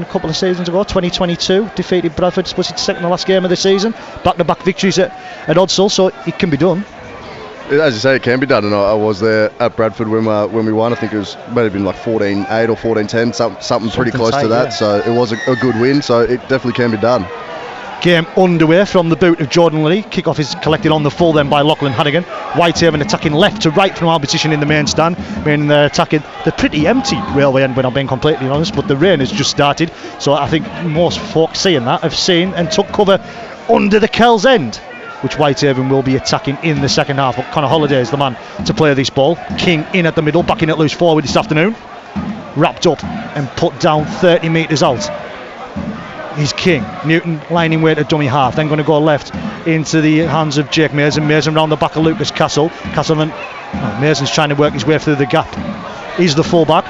a couple of seasons ago, 2022, defeated Bradford, was it second to last game of the season, back-to-back victories at Odsall, so it can be done. As you say, it can be done, and I was there at Bradford when we won. I think it was might have been like 14-8 or 14-10, something pretty close tight, to that. Yeah. So it was a good win. So it definitely can be done. Game underway from the boot of Jordan Lilly. Kick-off is collected on the full then by Lachlan Hannigan. Whitehaven attacking left to right from our position in the main stand. Meaning they're attacking the pretty empty Railway end, when I'm being completely honest, but the rain has just started. So I think most folk seeing that have seen and took cover under the Kells end, which Whitehaven will be attacking in the second half. But Conor Holliday is the man to play this ball. King in at the middle, backing it loose forward this afternoon. Wrapped up and put down 30 metres out. He's King. Newton lining way to dummy half, then going to go left into the hands of Jake Mason. Mason round the back of Lucas Castle. Mason's trying to work his way through the gap. He's the full-back.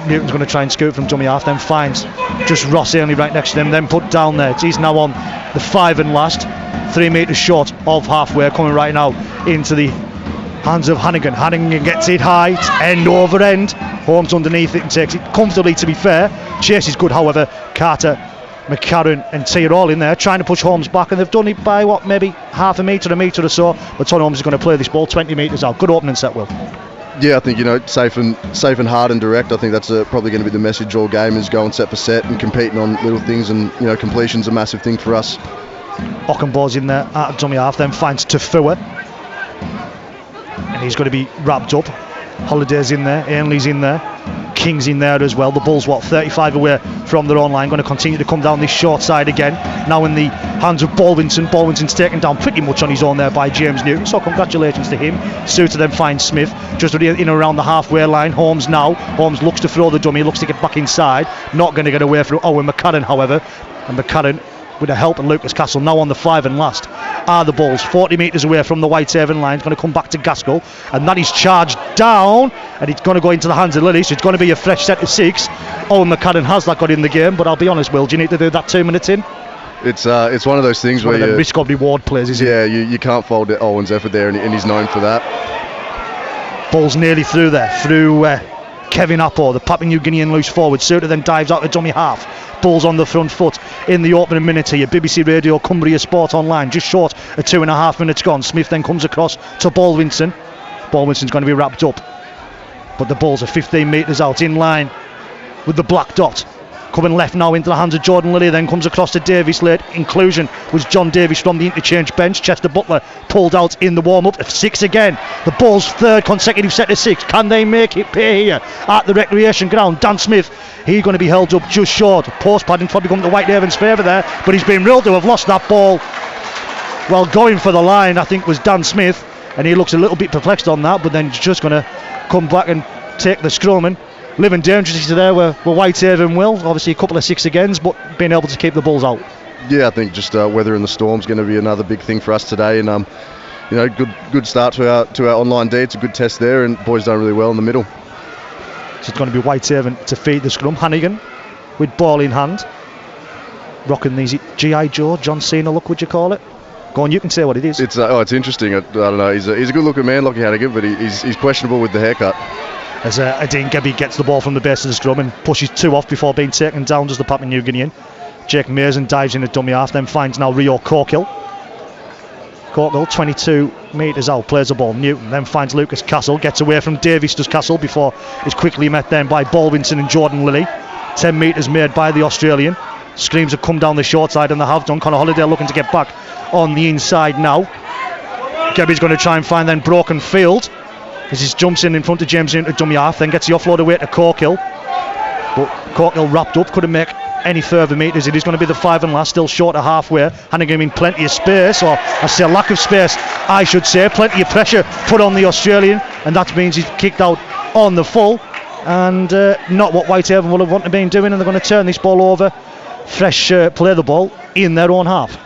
Newton's going to try and scoot from dummy half, then finds just Ross Ainley right next to him, then put down there. He's now on the 5 and last, 3 metres short of halfway, coming right now into the hands of Hannigan. Hannigan gets it high, it's end over end. Holmes underneath it and takes it comfortably, to be fair. Chase is good, however. Carter, McCarron and T are all in there trying to push Holmes back, and they've done it by maybe half a metre or so. But Tony Holmes is going to play this ball 20 metres out. Good opening set, Will. Yeah, I think, safe and hard and direct. I think that's probably going to be the message all game, is going set for set and competing on little things, and completion's a massive thing for us. Ockenball's in there out of dummy half, then finds Tafua, and he's going to be wrapped up. Holiday's in there, Ainley's in there, King's in there as well. The Bulls 35 away from their own line, going to continue to come down this short side again, now in the hands of Baldwinson. Baldwinson's taken down pretty much on his own there by James Newton, so congratulations to him. Suter then finds Smith just in and around the halfway line. Holmes looks to throw the dummy, looks to get back inside, not going to get away from Owen McCarron, however, and McCarron with the help of Lucas Castle, now on the 5 and last are the Bulls, 40 metres away from the Whitehaven line. It's going to come back to Gaskell, and that is charged down, and it's going to go into the hands of Lilly, so it's going to be a fresh set of 6. Owen McCarron has that got in the game, but I'll be honest, Will, do you need to do that 2 minutes in? It's one of those things where you risk of reward plays, isn't it? Yeah, you can't fold Owen's effort there, and he's known for that. Ball's nearly through there, through Kevin Appo, the Papua New Guinean loose forward. Suter then dives out to dummy half. Bulls on the front foot in the opening minute here. BBC Radio, Cumbria Sport Online, just short of 2.5 minutes gone. Smith then comes across to Baldwinson. Baldwinson's going to be wrapped up, but the Bulls are 15 metres out, in line with the black dot. Coming left now into the hands of Jordan Lilly, then comes across to Davies. Late inclusion was John Davies from the interchange bench. Chester Butler pulled out in the warm-up. 6 again. The Bulls' 3rd consecutive set of 6. Can they make it pay here at the recreation ground? Dan Smith, he's going to be held up just short. Post padding probably come to Whitehaven's favour there, but he's been ruled to have lost that ball. Well, going for the line, I think, was Dan Smith, and he looks a little bit perplexed on that, but then he's just going to come back and take the scrum and living dangerously there where Whitehaven will. Obviously a couple of 6 agains, but being able to keep the Bulls out. Yeah, I think just weather in the storm's going to be another big thing for us today, and good start to our online D. It's a good test there, and boys done really well in the middle. So it's going to be Whitehaven to feed the scrum. Hannigan with ball in hand, rocking these G.I. Joe, John Cena look, would you call it? Go on, you can say what it is. It's interesting. I don't know. He's a good looking man, Lockie Hannigan, but he's questionable with the haircut. As Adine Gebby gets the ball from the base of the scrum and pushes 2 off before being taken down, does the Papua New Guinean. Jake Mason dives in a dummy half, then finds now Rio Corkill. Corkill 22 metres out, plays the ball. Newton then finds Lucas Castle, gets away from Davies, does Castle, before it's quickly met then by Baldwinson and Jordan Lilly. 10 metres made by the Australian. Screams have come down the short side, and they have done. Conor Holliday looking to get back on the inside now. Gebby's going to try and find then broken field as he jumps in front of James into dummy half, then gets the offload away to Corkill, but Corkill wrapped up, couldn't make any further metres. It is going to be the 5 and last, still short of halfway. Hannigan in plenty of space, or I say lack of space I should say, plenty of pressure put on the Australian, and that means he's kicked out on the full, and not what Whitehaven will have wanted to be doing, and they're going to turn this ball over. Fresh play the ball in their own half.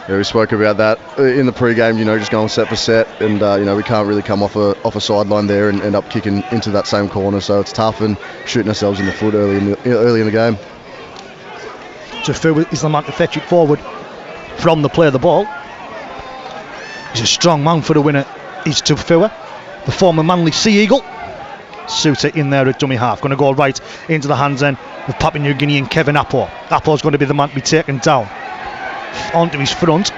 Yeah, we spoke about that in the pre-game, just going set for set, and we can't really come off a sideline there and end up kicking into that same corner, so it's tough and shooting ourselves in the foot early in the game. Tafua is the man to fetch it forward from the play of the ball. He's a strong man for the winner. He's Tafua, the former Manly Sea Eagle. Suter in there at dummy half. Going to go right into the hands then of Papua New Guinea and Kevin Apor. Apor's going to be the man to be taken down. Onto his front.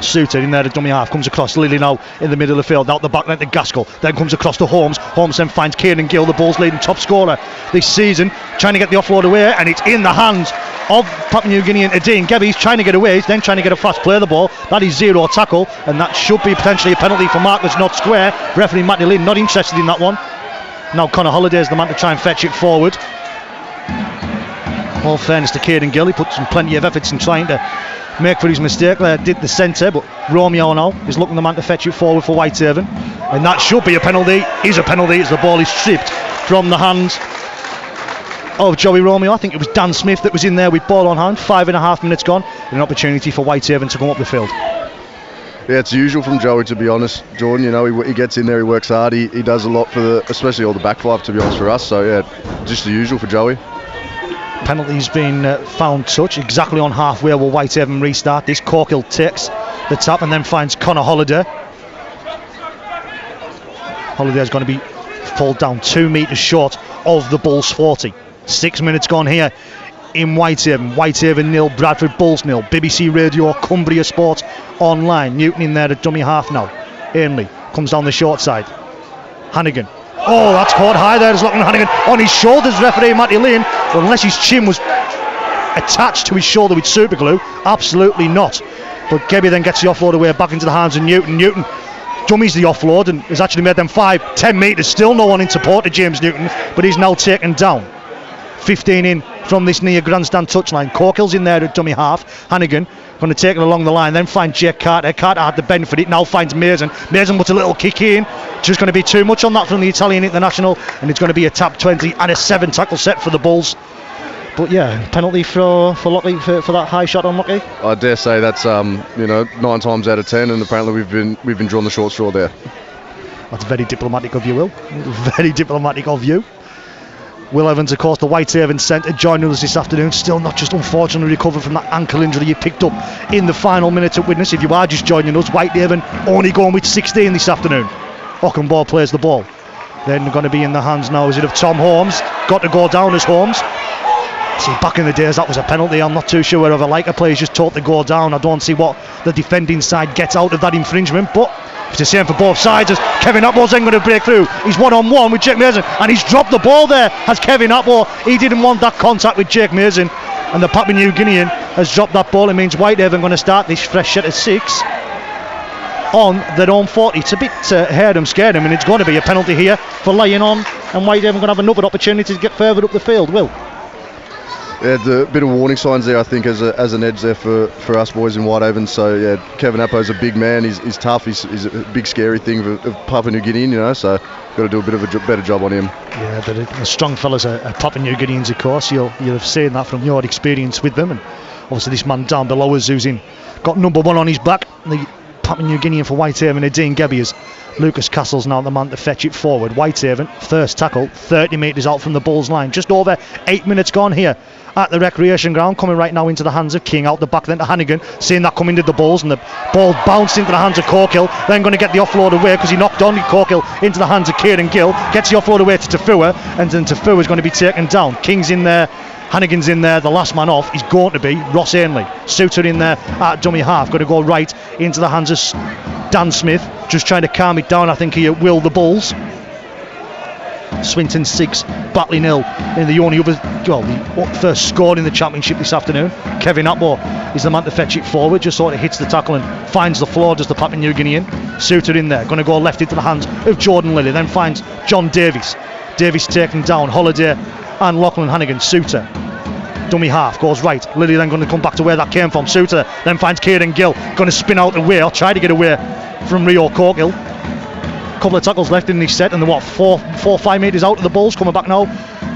Suter in there at dummy half, comes across Lilly now in the middle of the field, out the back net to Gaskell, then comes across to Holmes. Holmes then finds Kieran Gill, the Bulls' leading top scorer this season, trying to get the offload away, and it's in the hands of Papua New Guinea and Adine Gebby. He's trying to get away, he's then trying to get a fast play of the ball. That is zero tackle, and that should be potentially a penalty for Marcus not square. Referee Matty Lynn not interested in that one. Now Connor Holliday's the man to try and fetch it forward. All fairness to Kieran Gill, he put some plenty of efforts in trying to make for his mistake there, did the centre, but Romeo now is looking the man to fetch it forward for Whitehaven, and that should be a penalty. Is a penalty as the ball is stripped from the hands of Joey Romeo. I think it was Dan Smith that was in there with ball on hand. 5.5 minutes gone, and an opportunity for Whitehaven to come up the field. Yeah, it's usual from Joey, to be honest, Jordan. You know, he gets in there, he works hard, he does a lot for especially all the back five, to be honest, for us. So yeah, just the usual for Joey. Penalty's been found touch exactly on halfway will Whitehaven restart this. Corkill takes the tap and then finds Connor Holliday. Holliday's going to be pulled down 2 metres short of the Bulls 40. 6 minutes gone here in Whitehaven. Whitehaven 0, Bradford Bulls 0. BBC Radio, Cumbria Sports Online. Newton in there at dummy half now. Ainley comes down the short side. Hannigan. Oh, that's caught high there. There's Lachlan Hannigan on his shoulders, referee Matty Lane. Well, unless his chin was attached to his shoulder with super glue, absolutely not. But Gebby then gets the offload away back into the hands of Newton. Newton dummies the offload and has actually made them 5-10 metres. Still no one in support of James Newton, but he's now taken down. 15 in from this near grandstand touchline. Corkill's in there at dummy half. Hannigan going to take it along the line, then find Jake Carter. Carter had the bend for it, now finds Mason. Mason puts a little kick in. Just going to be too much on that from the Italian international, and it's going to be a tap 20 and a 7 tackle set for the Bulls. But yeah, penalty for Lockley for that high shot on Lockley. I dare say that's 9 times out of 10, and apparently we've been drawn the short straw there. That's very diplomatic of you, Will. Very diplomatic of you. Will Evans, of course, the Whitehaven centre, joining us this afternoon. Still not just unfortunately recovered from that ankle injury he picked up in the final minute at Widnes. If you are just joining us, Whitehaven only going with 16 this afternoon. Ockenbaugh plays the ball. Then going to be in the hands now, is it of Tom Holmes? Got to go down as Holmes. See, back in the days that was a penalty. I'm not too sure whether a player's just taught to go down. I don't see what the defending side gets out of that infringement, but it's the same for both sides as Kevin Atwell's then going to break through. He's one-on-one with Jake Mason and he's dropped the ball there as Kevin Atwell. He didn't want that contact with Jake Mason, and the Papua New Guinean has dropped that ball. It means Whitehaven going to start this fresh set of 6 on their own 40. It's a bit haired them, scared them, and it's going to be a penalty here for laying on, and Whitehaven going to have another opportunity to get further up the field. Will? Yeah, a bit of warning signs there, I think, as an edge there for us boys in Whitehaven. So yeah, Kevin Appo's a big man. He's tough. He's a big scary thing of Papua New Guinea, So got to do a bit of a better job on him. Yeah, the strong fellas are Papua New Guineans, of course. You'll have seen that from your experience with them, and obviously this man down below us who's got number 1 on his back. The Papua New Guinean for Whitehaven, Adine Gebby, is Lucas Castle's now the man to fetch it forward. Whitehaven, first tackle, 30 metres out from the Bulls line. Just over 8 minutes gone here at the recreation ground, coming right now into the hands of King, out the back then to Hannigan, seeing that come into the Bulls, and the ball bounced into the hands of Corkill, then going to get the offload away because he knocked on Corkill into the hands of Kieran Gill, gets the offload away to Tafua, and then Tafua is going to be taken down. King's in there, Hannigan's in there, the last man off is going to be Ross Ainley. Suter in there at dummy half, going to go right into the hands of Dan Smith, just trying to calm it down, I think he will, the Bulls. Swinton 6, Batley 0 in the only other, the first scored in the championship this afternoon. Kevin Atwell is the man to fetch it forward, just sort of hits the tackle and finds the floor, does the Papua New Guinean. Suter in there, going to go left into the hands of Jordan Lilly, then finds John Davies. Davies taken down, Holliday and Lachlan Hannigan. Suter, dummy half, goes right. Lilly then going to come back to where that came from. Suter then finds Kieran Gill, going to spin out away, or try to get away from Rio Corkill. Couple of tackles left in this set, and they're 4-5 metres out of the Bulls. Coming back now,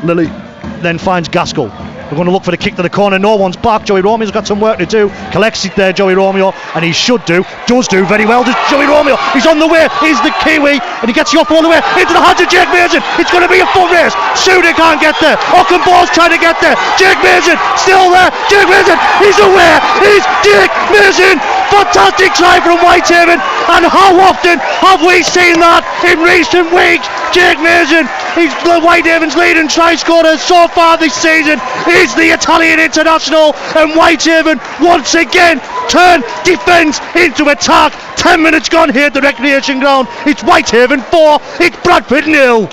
Lilly then finds Gaskell. They're going to look for the kick to the corner. No one's back. Joey Romeo's got some work to do. Collects it there, Joey Romeo, and he does do very well. Does Joey Romeo? He's on the way. He's the Kiwi, and he gets the offload away into the hands of Jake Mason. It's going to be a foot race. Suter can't get there. Ockenbaugh's trying to get there. Jake Mason still there. Jake Mason, he's away. He's Jake Mason. Fantastic try from Whitehaven, and how often have we seen that in recent weeks? Jake Mason, he's Whitehaven's leading try scorer so far this season, is the Italian international, and Whitehaven once again turn defence into attack. 10 minutes gone here at the recreation ground. It's Whitehaven 4, it's Bradford 0.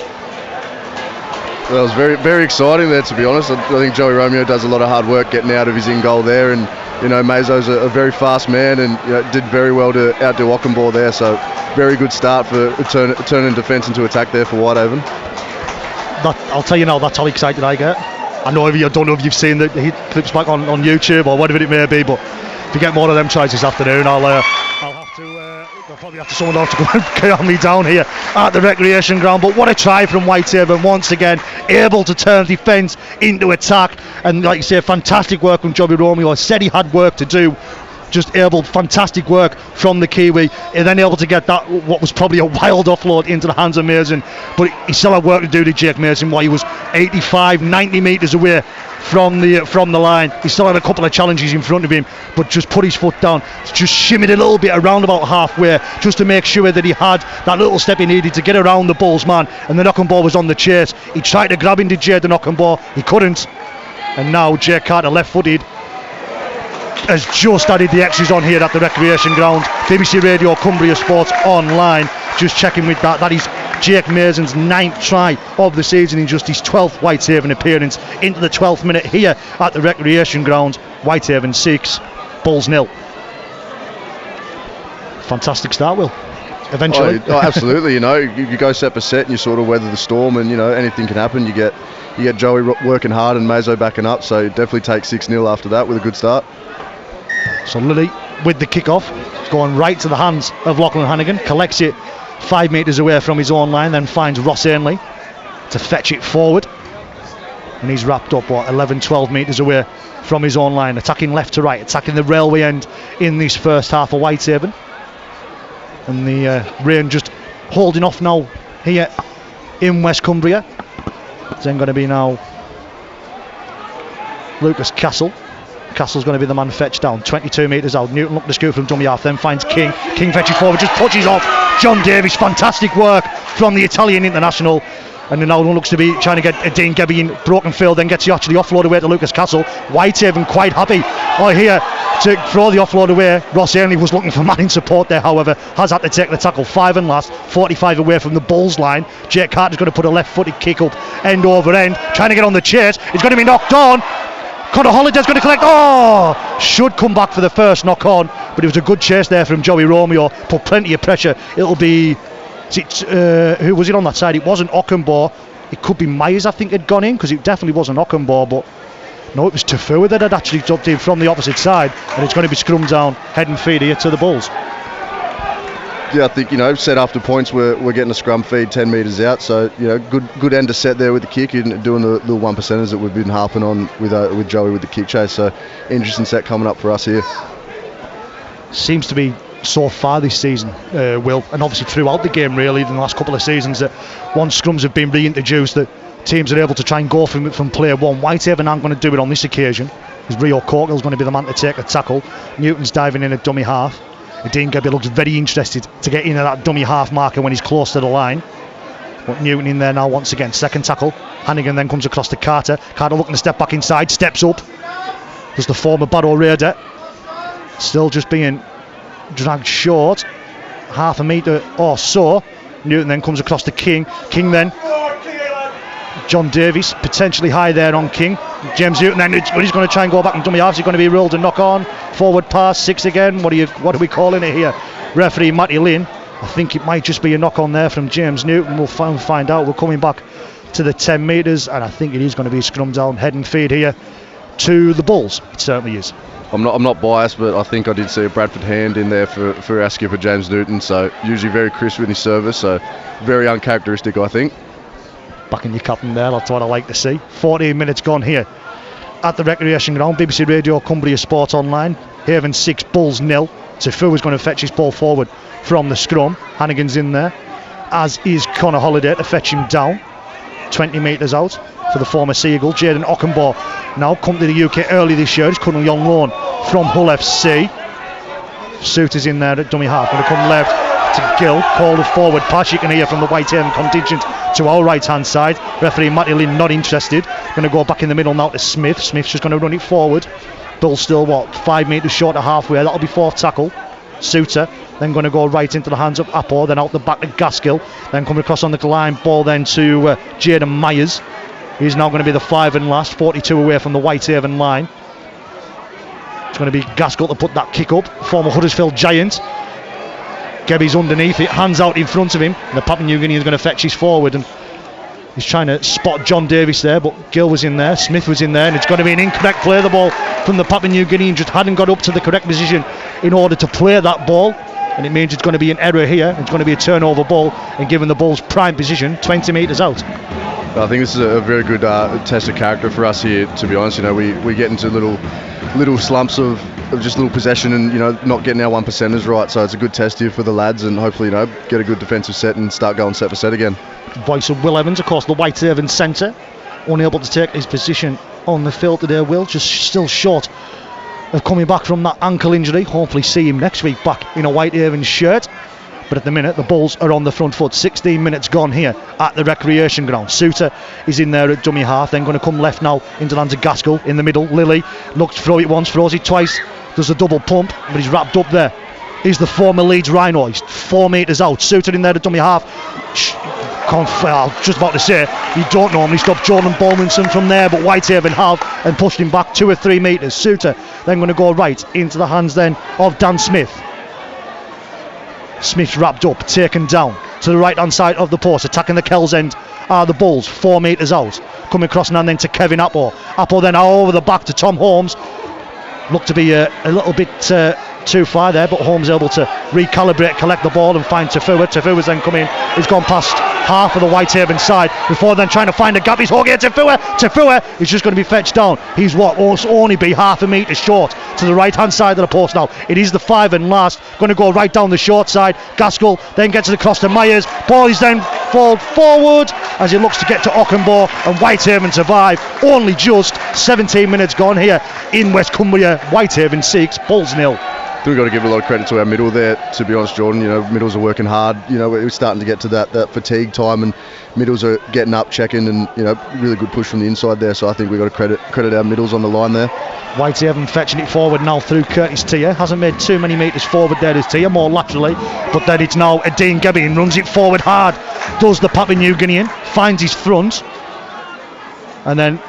Well, it was very, very exciting there, to be honest. I think Joey Romeo does a lot of hard work getting out of his in goal there, and Mazo's a very fast man and did very well to outdo Ockenbaugh there. So very good start for turning defence into attack there for Whitehaven. I'll tell you now, that's how excited I get. I don't know if you've seen the clips back on YouTube or whatever it may be, but if you get more of them tries this afternoon, I'll have to. I'll probably have to someone else to go and calm me down here at the recreation ground. But what a try from Whitehaven, once again able to turn defence into attack, and like you say, fantastic work from Joey Romeo. Said he had work to do, just fantastic work from the Kiwi, and then able to get that, what was probably a wild offload, into the hands of Mason. But he still had work to do to Jake Mason, while he was 85-90 metres away from the line. He still had a couple of challenges in front of him, but just put his foot down, just shimmied a little bit around about halfway, just to make sure that he had that little step he needed to get around the Bulls man. And the Ockenbaugh was on the chase. He tried to grab into Jaden Ockenbaugh, he couldn't, and now Jake Carter, left-footed, has just added the X's on here at the recreation ground. BBC Radio, Cumbria Sports Online, just checking with that. That is Jake Mason's 9th try of the season in just his 12th Whitehaven appearance into the 12th minute here at the recreation ground. Whitehaven 6, Bulls 0. Fantastic start, Will. Eventually. Oh, absolutely. You go set for set and you sort of weather the storm, and anything can happen. You get Joey working hard and Mazo backing up, so definitely take 6-0 after that with a good start. So Lilly with the kick-off, going right to the hands of Lachlan Hannigan, collects it 5 metres away from his own line, then finds Ross Ainley to fetch it forward, and he's wrapped up 11-12 metres away from his own line, attacking left to right, attacking the railway end in this first half of Whitehaven. And the rain just holding off now here in West Cumbria. It's then going to be now Lucas Castle. Castle's going to be the man fetched down 22 metres out. Newton looked to scoop from dummy half, then finds King. King fetches forward, just punches off John Davies. Fantastic work from the Italian international. And now one looks to be trying to get Dean Gebby in broken field, then gets the actually offload away to Lucas Castle. Whitehaven quite happy here to throw the offload away. Ross Ainley was looking for man in support there, however, has had to take the tackle. 5 and last, 45 away from the Bulls line. Jake Carter's going to put a left-footed kick up, end over end, trying to get on the chase. He's going to be knocked on. Connor Holliday's going to collect. Should come back for the first knock on, but it was a good chase there from Joey Romeo. Put plenty of pressure. It'll be who was it on that side? It wasn't Ockenbaugh. It could be Myers, I think, had gone in, because it definitely wasn't Ockenbaugh, but no, it was Tafua that had actually jumped in from the opposite side, and it's going to be scrum down, head and feed here to the Bulls. Yeah, I think set after points we're getting a scrum feed 10 metres out, so good end to set there with the kick, and doing the little 1%ers that we've been harping on with Joey with the kick chase. So interesting set coming up for us here. Seems to be so far this season, Will, and obviously throughout the game really in the last couple of seasons, that once scrums have been reintroduced, that teams are able to try and go from player one. Whitehaven aren't going to do it on this occasion, because Rio Corkill's going to be the man to take a tackle. Newton's diving in at dummy half. Dean Gebby looks very interested to get in at that dummy half marker when he's close to the line. But Newton in there now once again, second tackle. Hannigan then comes across to Carter. Carter looking to step back inside, steps up. There's the former Barrow Raider, still just being dragged short, half a metre or so. Newton then comes across to King. King then, John Davies potentially high there on King. James Newton then, when he's going to try and go back and dummy half, he's going to be ruled a knock on. Forward pass, 6 again. What are we calling it here? Referee Matty Lynn. I think it might just be a knock on there from James Newton. We'll find out. We're coming back to the 10 metres, and I think it is going to be a scrum down, head and feed here to the Bulls. It certainly is. I'm not biased, but I think I did see a Bradford hand in there for our skipper James Newton. So usually very crisp with his service, so very uncharacteristic, I think. Backing your captain there, that's what I like to see. 14 minutes gone here at the recreation ground. BBC Radio, Cumbria Sport Online. Haven 6, Bulls 0. Tafua is going to fetch his ball forward from the scrum. Hannigan's in there, as is Connor Holliday to fetch him down 20 metres out for the former Seagull. Jaden Ockenbaugh now come to the UK early this year. He's currently on loan from Hull FC. Suter's in there at dummy half. Going to come left to Gill. Called a forward pass. You can hear from the Whitehaven contingent to our right hand side. Referee Matty Lynn not interested. Going to go back in the middle now to Smith. Smith's just going to run it forward. Bulls still 5 metres short of halfway. That'll be fourth tackle. Suter then going to go right into the hands of Appo, then out the back to Gaskill, then coming across on the line, ball then to Jaden Myers. He's now going to be the 5 and last, 42 away from the Whitehaven line. It's going to be Gaskill to put that kick up, former Huddersfield Giant. Gebby's underneath it, hands out in front of him, and the Papua New Guinea is going to fetch his forward, and he's trying to spot John Davis there, but Gill was in there, Smith was in there, and it's going to be an incorrect play. The ball from the Papua New Guinea just hadn't got up to the correct position in order to play that ball, and it means it's going to be an error here. It's going to be a turnover ball, and given the Bulls prime position, 20 metres out. I think this is a very good test of character for us here, to be honest. You know, we get into little slumps of just little possession and, you know, not getting our 1%ers right, so it's a good test here for the lads, and hopefully, you know, get a good defensive set and start going set for set again. Voice of Will Evans, of course, the Whitehaven centre, unable to take his position on the field today. Will just still short of coming back from that ankle injury. Hopefully see him next week back in a Whitehaven shirt. But at the minute, the Bulls are on the front foot. 16 minutes gone here at the recreation ground. Suter is in there at dummy half, then going to come left now into the hands of Gaskill in the middle. Lilly looks to throw it once, throws it twice, does a double pump, but he's wrapped up there. He's the former Leeds Rhino. He's 4 metres out. Suter in there at dummy half. I was just about to say, you don't normally stop Jordan Bowmanson from there, but Whitehaven have, and pushed him back 2 or 3 metres. Suter then going to go right into the hands then of Dan Smith. Smith's wrapped up, taken down to the right hand side of the post, attacking the Kells end are the Bulls, 4 metres out, coming across now then to Kevin Appo. Appo then over the back to Tom Holmes. Looked to be a little bit too far there, but Holmes able to recalibrate, collect the ball and find Tafua. Tafua's then come in, he's gone past half of the Whitehaven side before then trying to find a gap. He's hugging Tafua is just going to be fetched down. He's only be half a metre short to the right hand side of the post now. It is the 5 and last, going to go right down the short side. Gaskill then gets it across to Myers. Ball is then followed forward as he looks to get to Ockenbaugh, and Whitehaven survive. Only just 17 minutes gone here in West Cumbria. Whitehaven 6, Bulls 0. I think we've got to give a lot of credit to our middle there, to be honest, Jordan. You know, middles are working hard. You know, we're starting to get to that fatigue time, and middles are getting up, checking, and, you know, really good push from the inside there. So I think we've got to credit our middles on the line there. Whitehaven fetching it forward now through Curtis Tia. Hasn't made too many metres forward there as Tia, more laterally, but then it's now Dean Gebby and runs it forward hard. Does the Papua New Guinean, finds his front, and then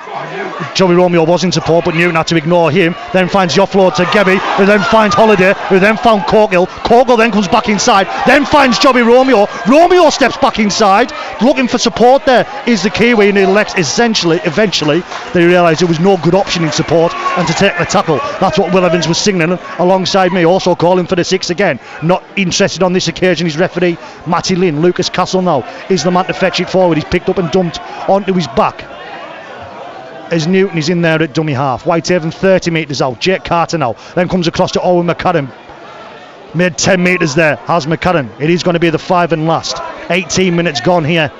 Joey Romeo was in support, but Newton had to ignore him. Then finds the offload to Gebby, who then finds Holiday, who then found Corkill. Corkill then comes back inside, then finds Joey Romeo. Romeo steps back inside, looking for support. There is the Kiwi, and eventually they realised it was no good option in support and to take the tackle. That's what Will Evans was signalling alongside me, also calling for the 6 again. Not interested on this occasion is referee Matty Lynn. Lucas Castle now is the man to fetch it forward. He's picked up and dumped onto his back as Newton is in there at dummy half. Whitehaven 30 metres out. Jake Carter now then comes across to Owen McCarran. Made 10 metres there, has McCarran. It is going to be the 5 and last. 18 minutes gone here.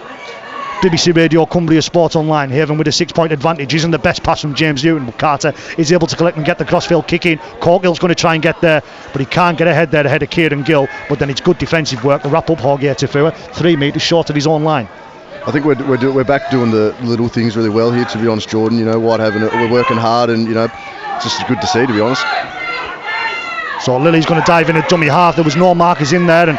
BBC Radio, Cumbria Sport Online. Haven with a 6-point advantage. Isn't the best pass from James Newton, but Carter is able to collect and get the crossfield kick in. Corkill's going to try and get there, but he can't get ahead there ahead of Kieran Gill. But then it's good defensive work to wrap up Jorge Tafua, 3 metres short of his own line. I think we're back doing the little things really well here, to be honest, Jordan. You know, Whitehaven, we're working hard, and, you know, it's just good to see, to be honest. So Lily's going to dive in at dummy half. There was no markers in there, and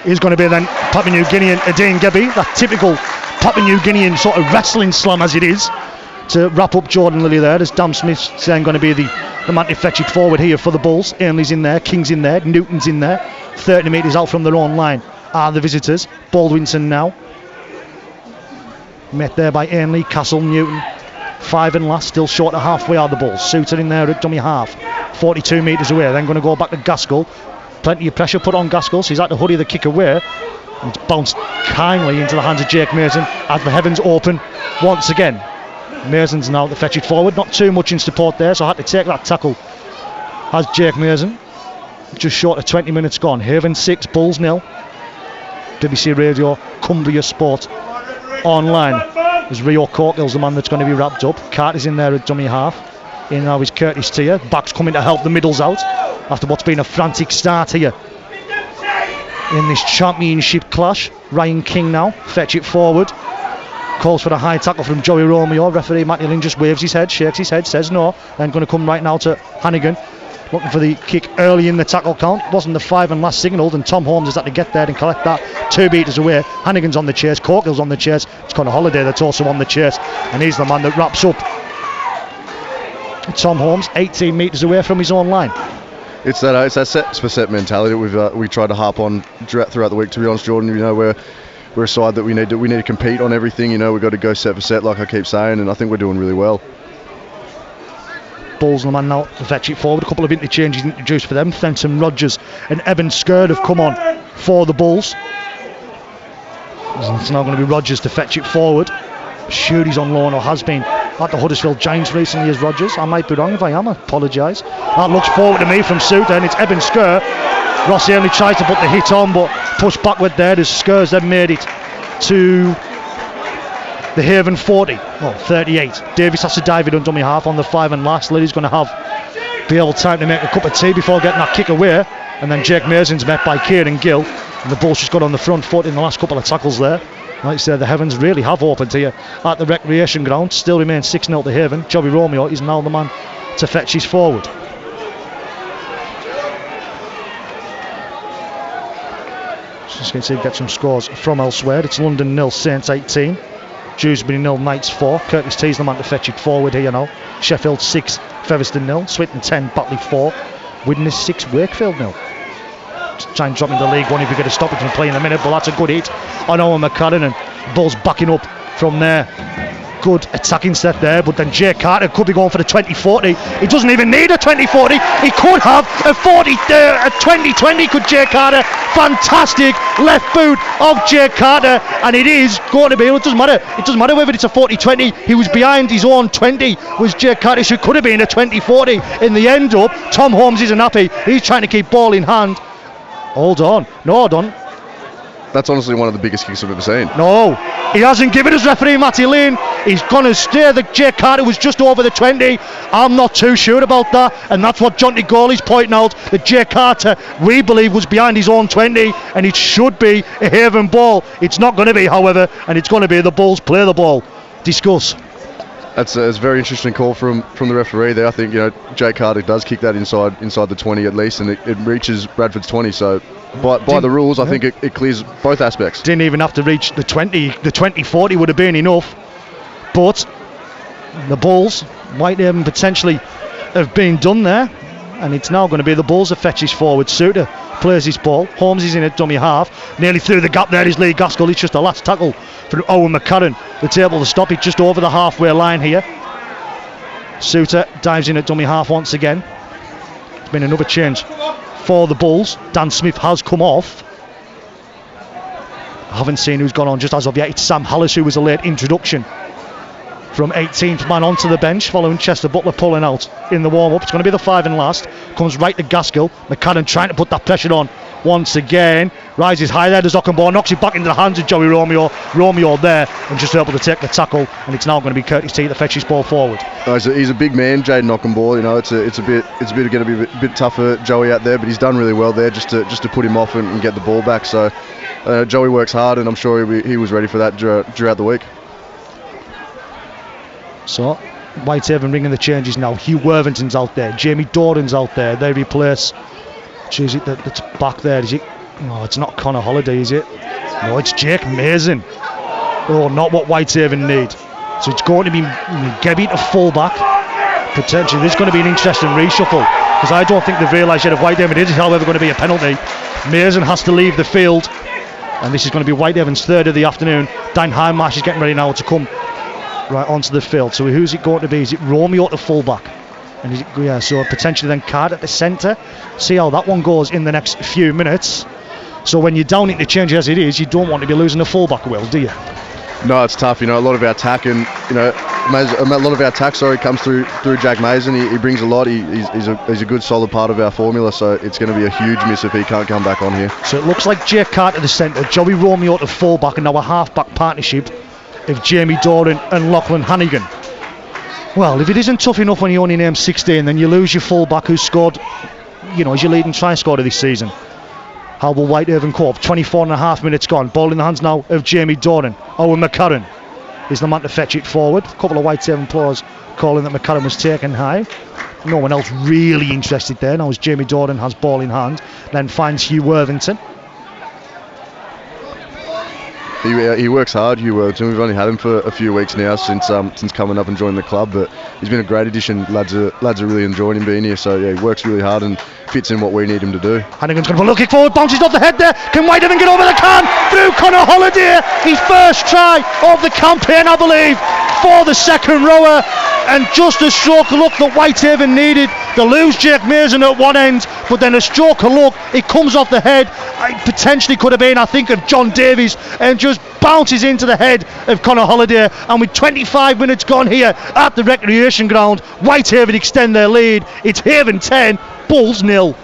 he's going to be then Papua New Guinean Dean Gebby, that typical Papua New Guinean sort of wrestling slam as it is, to wrap up Jordan Lilly there. As Dan Smith's then going to be the man to fetch it forward here for the Bulls. Ainley's in there, King's in there, Newton's in there. 30 metres out from their own line are the visitors. Baldwinson now. Met there by Ainley, Castle, Newton. 5 and last, still short of halfway are the Bulls. Suter in there at dummy half, 42 metres away. Then going to go back to Gaskill. Plenty of pressure put on Gaskill, so he's had to hoodie the kick away. It's bounced kindly into the hands of Jake Mason as the heavens open once again. Mason's now to fetch it forward. Not too much in support there, so I had to take that tackle as Jake Mason. Just short of 20 minutes gone. Haven 6, Bulls 0. BBC Radio, Cumbria Sport Online. As Rio Corkill's the man that's going to be wrapped up. Carter's in there at dummy half. In now is Curtis Tia. Back's coming to help the middles out. after what's been a frantic start here in this championship clash. Ryan King now, fetch it forward. Calls for a high tackle from Joey Romeo. Referee Matty Lynn just waves his head, shakes his head, says no. Then going to come right now to Hannigan, looking for the kick early in the tackle count. Wasn't the 5 and last signalled, and Tom Holmes has had to get there and collect that. 2 metres away. Hannigan's on the chase, Corkill's on the chase. It's Conor Holiday that's also on the chase, and he's the man that wraps up Tom Holmes 18 metres away from his own line. It's that set for set mentality that we tried to harp on throughout the week. To be honest, Jordan, you know, we're a side that we need to compete on everything. You know, we've got to go set for set, like I keep saying, and I think we're doing really well. Bulls the man now to fetch it forward. A couple of interchanges introduced for them. Fenton Rogers and Evan Skird have come on for the Bulls. It's now going to be Rogers to fetch it forward. Sure, he's on loan or has been at the Huddersfield Giants recently as Rogers. I might be wrong. If I am, I apologise. That looks forward to me from Suter, and it's Evan Skird. Ross only tries to put the hit on, but pushed backward there as Skir's then made it to the Haven 40, 38. Davis has to dive it on dummy half on the 5 and last. Liddy's going to have be able time to make a cup of tea before getting that kick away, and then Jake Mason's met by Kieran Gill, and the Bulls just got on the front foot in the last couple of tackles there. Like I said, the heavens really have opened here at the recreation ground. Still remains 6-0 to Haven. Joey Romeo is now the man to fetch his forward. Just going to see get some scores from elsewhere. It's London 0, Saints 18. Dewsbury 0, Knights 4. Curtis T's the man to fetch it forward here now. Sheffield 6, Featherstone 0. Swinton 10, Batley 4. Widnes 6, Wakefield 0. Try and drop into League One if you get a stoppage and play in a minute, but that's a good hit on Owen McCarran, and Bulls backing up from there. Good attacking set there, but then Jay Carter could be going for the 20-40. He doesn't even need a 20-40. He could have a 20-20 could Jay Carter. Fantastic left boot of Jay Carter, and it is going to be, it doesn't matter whether it's a 40-20. He was behind his own 20, was Jay Carter, so it could have been a 20-40 in the end up. Tom Holmes isn't happy. He's trying to keep ball in hand. Hold on. That's honestly one of the biggest kicks I've ever seen. No, he hasn't given us referee Matty Lane. He's going to stay. The Jay Carter was just over the 20. I'm not too sure about that, and that's what Jonty Gawley's pointing out. That Jay Carter, we believe, was behind his own 20, and it should be a Haven ball. It's not going to be, however, and it's going to be the Bulls play the ball. Discuss. That's a very interesting call from the referee there. I think, you know, Jay Carter does kick that inside the 20 at least, and it reaches Bradford's 20. So by the rules, I think it clears both aspects. Didn't even have to reach the 20. The 20-40 would have been enough. But the Bulls, Whitehaven potentially have been done there, and it's now going to be the Bulls that fetch his forward. Suter plays his ball. Holmes is in at dummy half. Nearly through the gap there is Lee Gaskell. It's just a last tackle for Owen McCarran that's able to stop it just over the halfway line here. Suter dives in at dummy half once again. It's been another change for the Bulls. Dan Smith has come off. I haven't seen who's gone on just as of yet. It's Sam Hallis who was a late introduction from 18th man onto the bench following Chester Butler pulling out in the warm-up. It's going to be the 5 and last. Comes right to Gaskell. McCarran trying to put that pressure on once again. Rises high there. Does Ockenbaugh, knocks it back into the hands of Joey Romeo. Romeo there and just able to take the tackle, and it's now going to be Curtis T that fetches ball forward. He's a big man, Jaden Ockenbaugh. You know, it's going to be a bit tougher Joey out there, but he's done really well there just to put him off and get the ball back. So Joey works hard, and I'm sure he was ready for that throughout the week. So Whitehaven ringing the changes now. Hugh Worthington's out there. Jamie Doran's out there. They replace. Is it that's back there? Is it? No, it's not Conor Holiday, is it? No, it's Jake Mason. Oh, not what Whitehaven need. So it's going to be Gebby to fullback. Potentially, there's going to be an interesting reshuffle because I don't think they've realised yet if Whitehaven is, however, going to be a penalty. Mason has to leave the field, and this is going to be Whitehaven's third of the afternoon. Dan Highmarsh is getting ready now to come right onto the field. So who's it going to be? Is it Romeo to fullback? And is it, so potentially then Card at the centre. See how that one goes in the next few minutes. So when you're down into change as it is, you don't want to be losing a fullback, Will, do you? No, it's tough. You know, a lot of our attack comes through Jack Mason. He brings a lot. He's a good solid part of our formula. So it's going to be a huge miss if he can't come back on here. So it looks like Jake Card at the centre, Joey Romeo to fullback, and now a half-back partnership of Jamie Doran and Lachlan Hannigan. Well, if it isn't tough enough when you only name 16, then you lose your fullback who scored as your leading try scorer this season. How will Whitehaven cope? 24 and a half minutes gone. Ball in the hands now of Jamie Doran. Owen McCarran is the man to fetch it forward. A couple of Whitehaven players calling that McCarran was taken high. No one else really interested there. Now as Jamie Doran has ball in hand, then finds Hugh Worthington. He works hard, Hugh Worthington. We've only had him for a few weeks now since coming up and joining the club, but he's been a great addition. Lads are really enjoying him being here, so yeah, he works really hard and fits in what we need him to do. Hannigan's going to put a little kick forward, bounces off the head there. Can Whitehaven get over the can? Through Conor Holliday, his first try of the campaign, I believe, for the second rower, and just a stroke of luck that Whitehaven needed. They lose Jake Mason at one end, but then a stroke of luck, it comes off the head. It potentially could have been, I think, of John Davies, and just bounces into the head of Conor Holliday. And with 25 minutes gone here at the recreation ground, Whitehaven extend their lead. It's Haven 10, Bulls 0.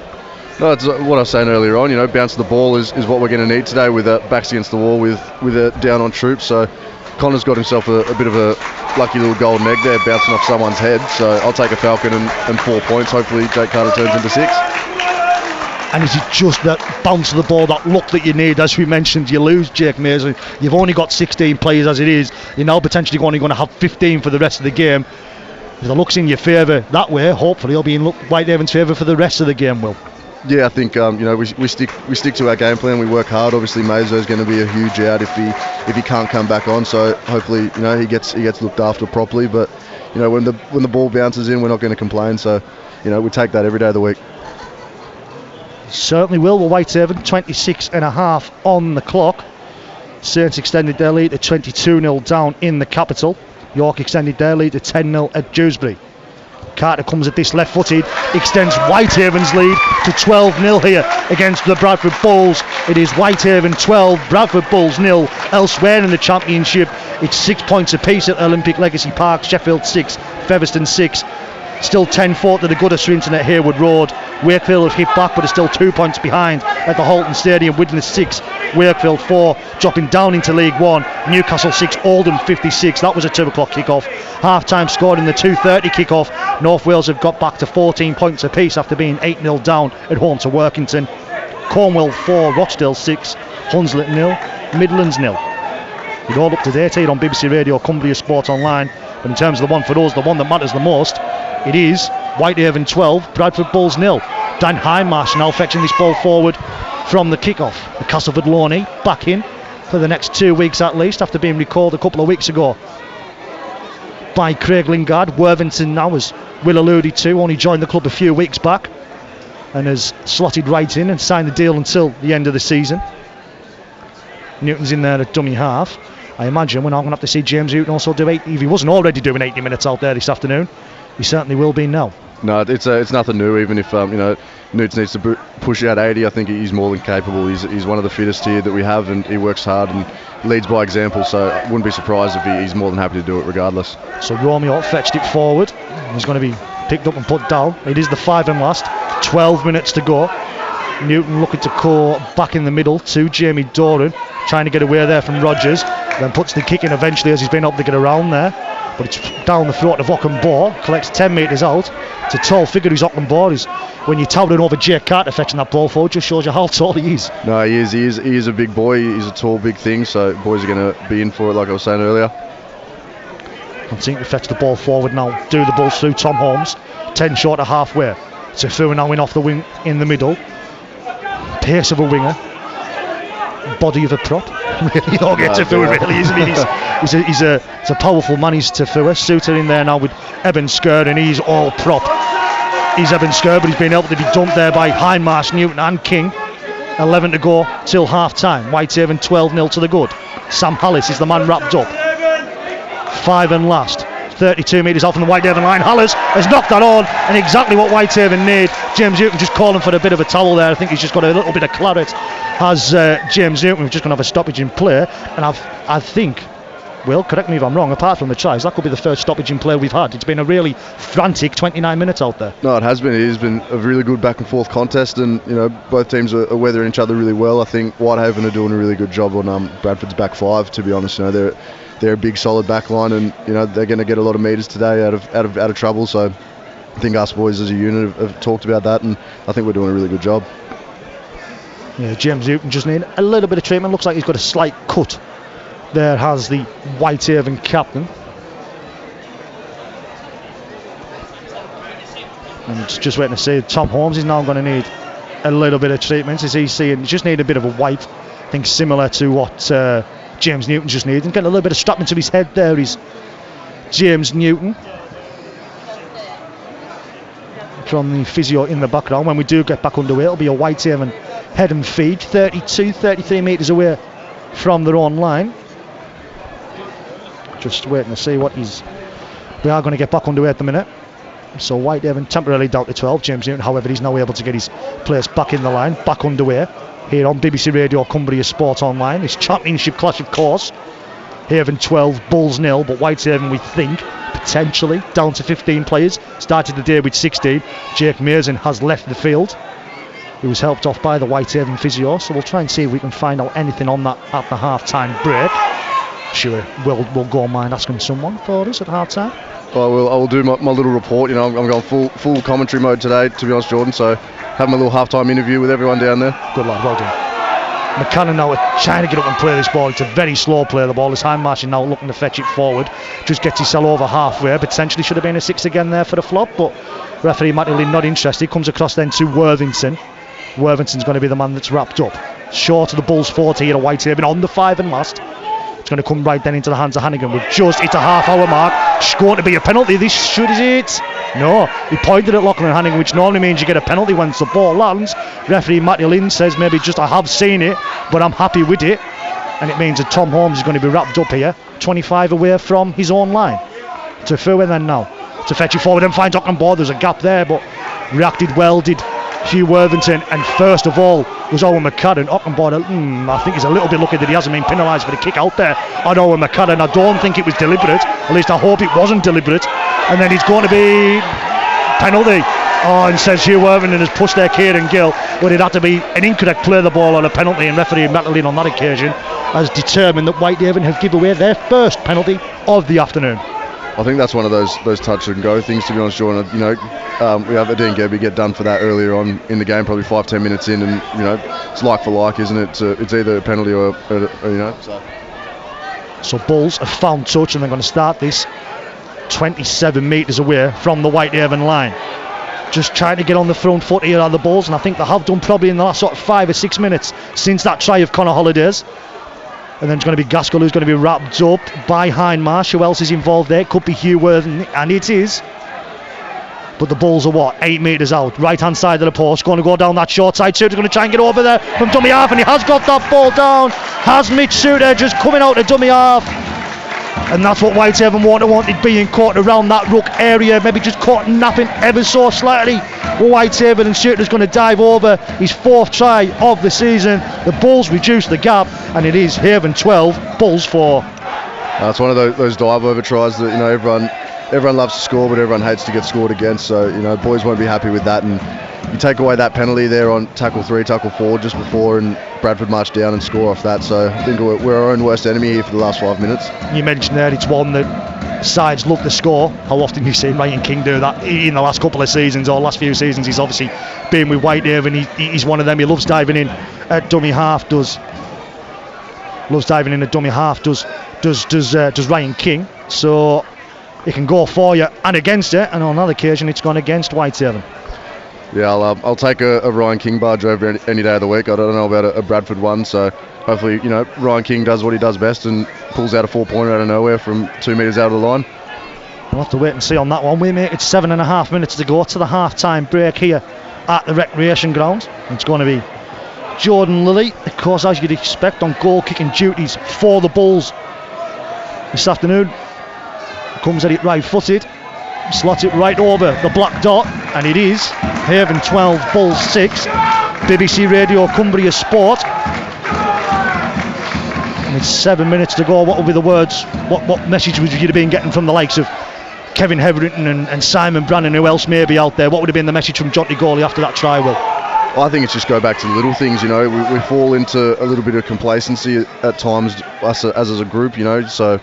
No, it's what I was saying earlier on. Bounce the ball is what we're going to need today with backs against the wall with down on troops. So Connor's got himself a bit of a lucky little golden egg there, bouncing off someone's head. So I'll take a Falcon and 4 points. Hopefully Jake Carter turns into 6. And is it just that bounce of the ball, that luck that you need? As we mentioned, you lose Jake Mason. You've only got 16 players as it is. You're now potentially only going to have 15 for the rest of the game. If the luck's in your favour that way, hopefully it'll be in Whitehaven's favour for the rest of the game, Will. Yeah, I think we stick to our game plan. We work hard. Obviously, Mazo's going to be a huge out if he can't come back on. So hopefully, he gets looked after properly. But when the ball bounces in, we're not going to complain. So we take that every day of the week. Certainly will. Well, Whitehaven 26 and a half on the clock. Saints extended their lead to 22-0 down in the capital. York extended their lead to 10-0 at Dewsbury. Carter comes at this left-footed, extends Whitehaven's lead to 12-0 here against the Bradford Bulls. It is Whitehaven 12, Bradford Bulls 0. Elsewhere in the Championship, it's 6 points apiece at Olympic Legacy Park. Sheffield 6, Featherstone 6. Still 10-4 to the Goodder Swinton at Harewood Road. Wakefield have hit back but are still 2 points behind at the Halton Stadium. Widnes 6, Wakefield 4, dropping down into League 1. Newcastle 6, Oldham 56. That was a 2 o'clock kick-off. Half-time scored in the 2:30 kick-off. North Wales have got back to 14 points apiece after being 8-0 down at home to Workington. Cornwall 4, Rochdale 6, Hunslet 0, Midlands 0. We're all up to date here on BBC Radio, Cumbria Sport Online. But in terms of the one for us, the one that matters the most, it is Whitehaven 12, Bradford Bulls 0. Dan Hindmarsh now fetching this ball forward from the kick-off. The Castleford Loney back in for the next 2 weeks at least, after being recalled a couple of weeks ago by Craig Lingard. Worthington now, as Will alluded to, only joined the club a few weeks back and has slotted right in and signed the deal until the end of the season. Newton's in there at dummy half. I imagine we're now going to have to see James Newton also do 80. If he wasn't already doing 80 minutes out there this afternoon, he certainly will be now. No, it's nothing new. Even if Newton needs to push out 80, I think he's more than capable. He's one of the fittest here that we have, and he works hard and leads by example. So I wouldn't be surprised if he's more than happy to do it regardless. So Romeo fetched it forward. He's going to be picked up and put down. It is the 5 and last. 12 minutes to go. Newton looking to go back in the middle to Jamie Doran, trying to get away there from Rogers. Then puts the kick in eventually as he's been able to get around there. But it's down the throat of Ockenbaugh, collects 10 metres out. It's a tall figure who's Ockenbaugh is. When you're towering over Jake Carter fetching that ball forward, just shows you how tall he is. No, he is a big boy. He's a tall, big thing, so boys are going to be in for it, like I was saying earlier. Continue to fetch the ball forward now. Do the Bulls through Tom Holmes. 10 short of halfway. Tafua now in off the wing in the middle. Pace of a winger. Body of a prop. Really, you don't get Tafua, really, isn't he? He's a powerful man, he's Tafua. Suter in there now with Eben Skur, and he's all prop. He's Eben Skur, but he's been able to be dumped there by Hindmarsh, Newton and King. 11 to go till half time. Whitehaven 12-0 to the good. Sam Hallis is the man wrapped up. 5 and last. 32 metres off from the Whitehaven line. Hallis has knocked that on, and exactly what Whitehaven need. James Newton just calling for a bit of a towel there. I think he's just got a little bit of claret. Has James Newton. We're just going to have a stoppage in play, and I think, Will, correct me if I'm wrong, apart from the tries, that could be the first stoppage in play we've had. It's been a really frantic 29 minutes out there. No, it has been. It has been a really good back and forth contest, and both teams are weathering each other really well. I think Whitehaven are doing a really good job on Bradford's back five, to be honest. They're a big solid back line, and they're going to get a lot of metres today out of trouble, so I think us boys as a unit have talked about that, and I think we're doing a really good job. Yeah, James Newton just need a little bit of treatment. Looks like he's got a slight cut. There has the Whitehaven captain. And just waiting to see. Tom Holmes is now going to need a little bit of treatment, as he's seeing. Just need a bit of a wipe. I think similar to what James Newton just needs. And getting a little bit of strap into his head there is James Newton. From the physio in the background. When we do get back underway, it'll be a Whitehaven head and feed, 33 metres away from their own line. Just waiting to see what he's. We are going to get back underway at the minute. So Whitehaven temporarily down to 12. James Newton, however, he's now able to get his place back in the line, back underway here on BBC Radio Cumbria Sport Online. It's championship clash, of course. Haven 12, Bulls 0, but Whitehaven, we think, potentially down to 15 players. Started the day with 16. Jake Mason has left the field. He was helped off by the Whitehaven physio, so we'll try and see if we can find out anything on that at the half-time break. Sure, we'll go mind asking someone for us at half-time. I will do my little report. You know, I'm going full commentary mode today, to be honest, Jordan. So having a little half-time interview with everyone down there. Good lad, well done. McCannon now trying to get up and play this ball. It's a very slow play, the ball. His Hindmarsh now looking to fetch it forward. Just gets himself over halfway. Potentially should have been a 6 again there for the flop, but referee Matty Lynn not interested. Comes across then to Worthington. Worthington's going to be the man that's wrapped up. Short of the Bulls 40 here at Whitehaven on the 5 and last. It's going to come right then into the hands of Hannigan. We've just hit a half-hour mark. It's going to be a penalty. This should is it. No, he pointed at Lachlan Hannigan, which normally means you get a penalty once the ball lands. Referee Matty Lynn says maybe just I have seen it, but I'm happy with it. And it means that Tom Holmes is going to be wrapped up here, 25 away from his own line. To Furway then now. To fetch it forward and finds Ockenbaugh. There's a gap there, but reacted well, did Hugh Worthington, and first of all was Owen McCadden. Ockenbaugh, I think he's a little bit lucky that he hasn't been penalised for the kick out there on Owen McCadden. I don't think it was deliberate, at least I hope it wasn't deliberate. And then he's going to be penalty. And says Hugh Worthington has pushed their Kieran Gill, but it had to be an incorrect play the ball on a penalty, and referee Madeline on that occasion has determined that Whitehaven have given away their first penalty of the afternoon. I think that's one of those touch and go things, to be honest, Jordan. You know, we have Dean Gebby get done for that earlier on in the game, probably 5-10 minutes in, and you know, it's like for like, isn't it? It's either a penalty or you know. So Bulls have found touch, and they're going to start this 27 metres away from the Whitehaven line. Just trying to get on the front foot here are the Bulls, and I think they have done probably in the last sort of 5 or 6 minutes since that try of Connor Hollidays. And then it's going to be Gaskell who's going to be wrapped up by Hindmarsh. Who else is involved there? Could be Hugh Worthington, and it is. But the Bulls are 8 metres out, right hand side of the post, going to go down that short side. Suter's going to try and get over there from dummy half, and he has got that ball down. Has Mitch Suter just coming out to dummy half. And that's what Whitehaven wanted, being caught around that ruck area, maybe just caught napping ever so slightly. Well, Whitehaven, and Suter's going to dive over his 4th try of the season. The Bulls reduce the gap, and it is Haven 12, Bulls 4. It's one of those dive over tries that, you know, everyone loves to score, but everyone hates to get scored against. So, you know, boys won't be happy with that. And you take away that penalty there on tackle 3, tackle 4 just before, and Bradford march down and score off that. So I think we're our own worst enemy here for the last 5 minutes. You mentioned there it's one that sides love to score. How often you've seen Ryan King do that in the last couple of seasons, or last few seasons? He's obviously been with Whitehaven. He's one of them. He loves diving in at dummy half. Does Ryan King. So he can go for you and against it, and on another occasion it's gone against Whitehaven. Yeah, I'll take a Ryan King barge over any day of the week. I don't know about a Bradford one, so hopefully, you know, Ryan King does what he does best and pulls out a 4-pointer out of nowhere from 2 metres out of the line. We'll have to wait and see on that one. We make it 7.5 minutes to go to the half-time break here at the recreation ground. It's going to be Jordan Lilly, of course, as you'd expect, on goal-kicking duties for the Bulls this afternoon. Comes at it right-footed, slots it right over the black dot, and it is Haven 12, Bulls 6. BBC Radio Cumbria Sport. And it's 7 minutes to go. What will be the words? What message would you have been getting from the likes of Kevin Hetherington and Simon Brannan? Who else may be out there? What would have been the message from Jonty Goalie after that try, Will? I think it's just go back to the little things, you know. We fall into a little bit of complacency at times, us as a group, you know. So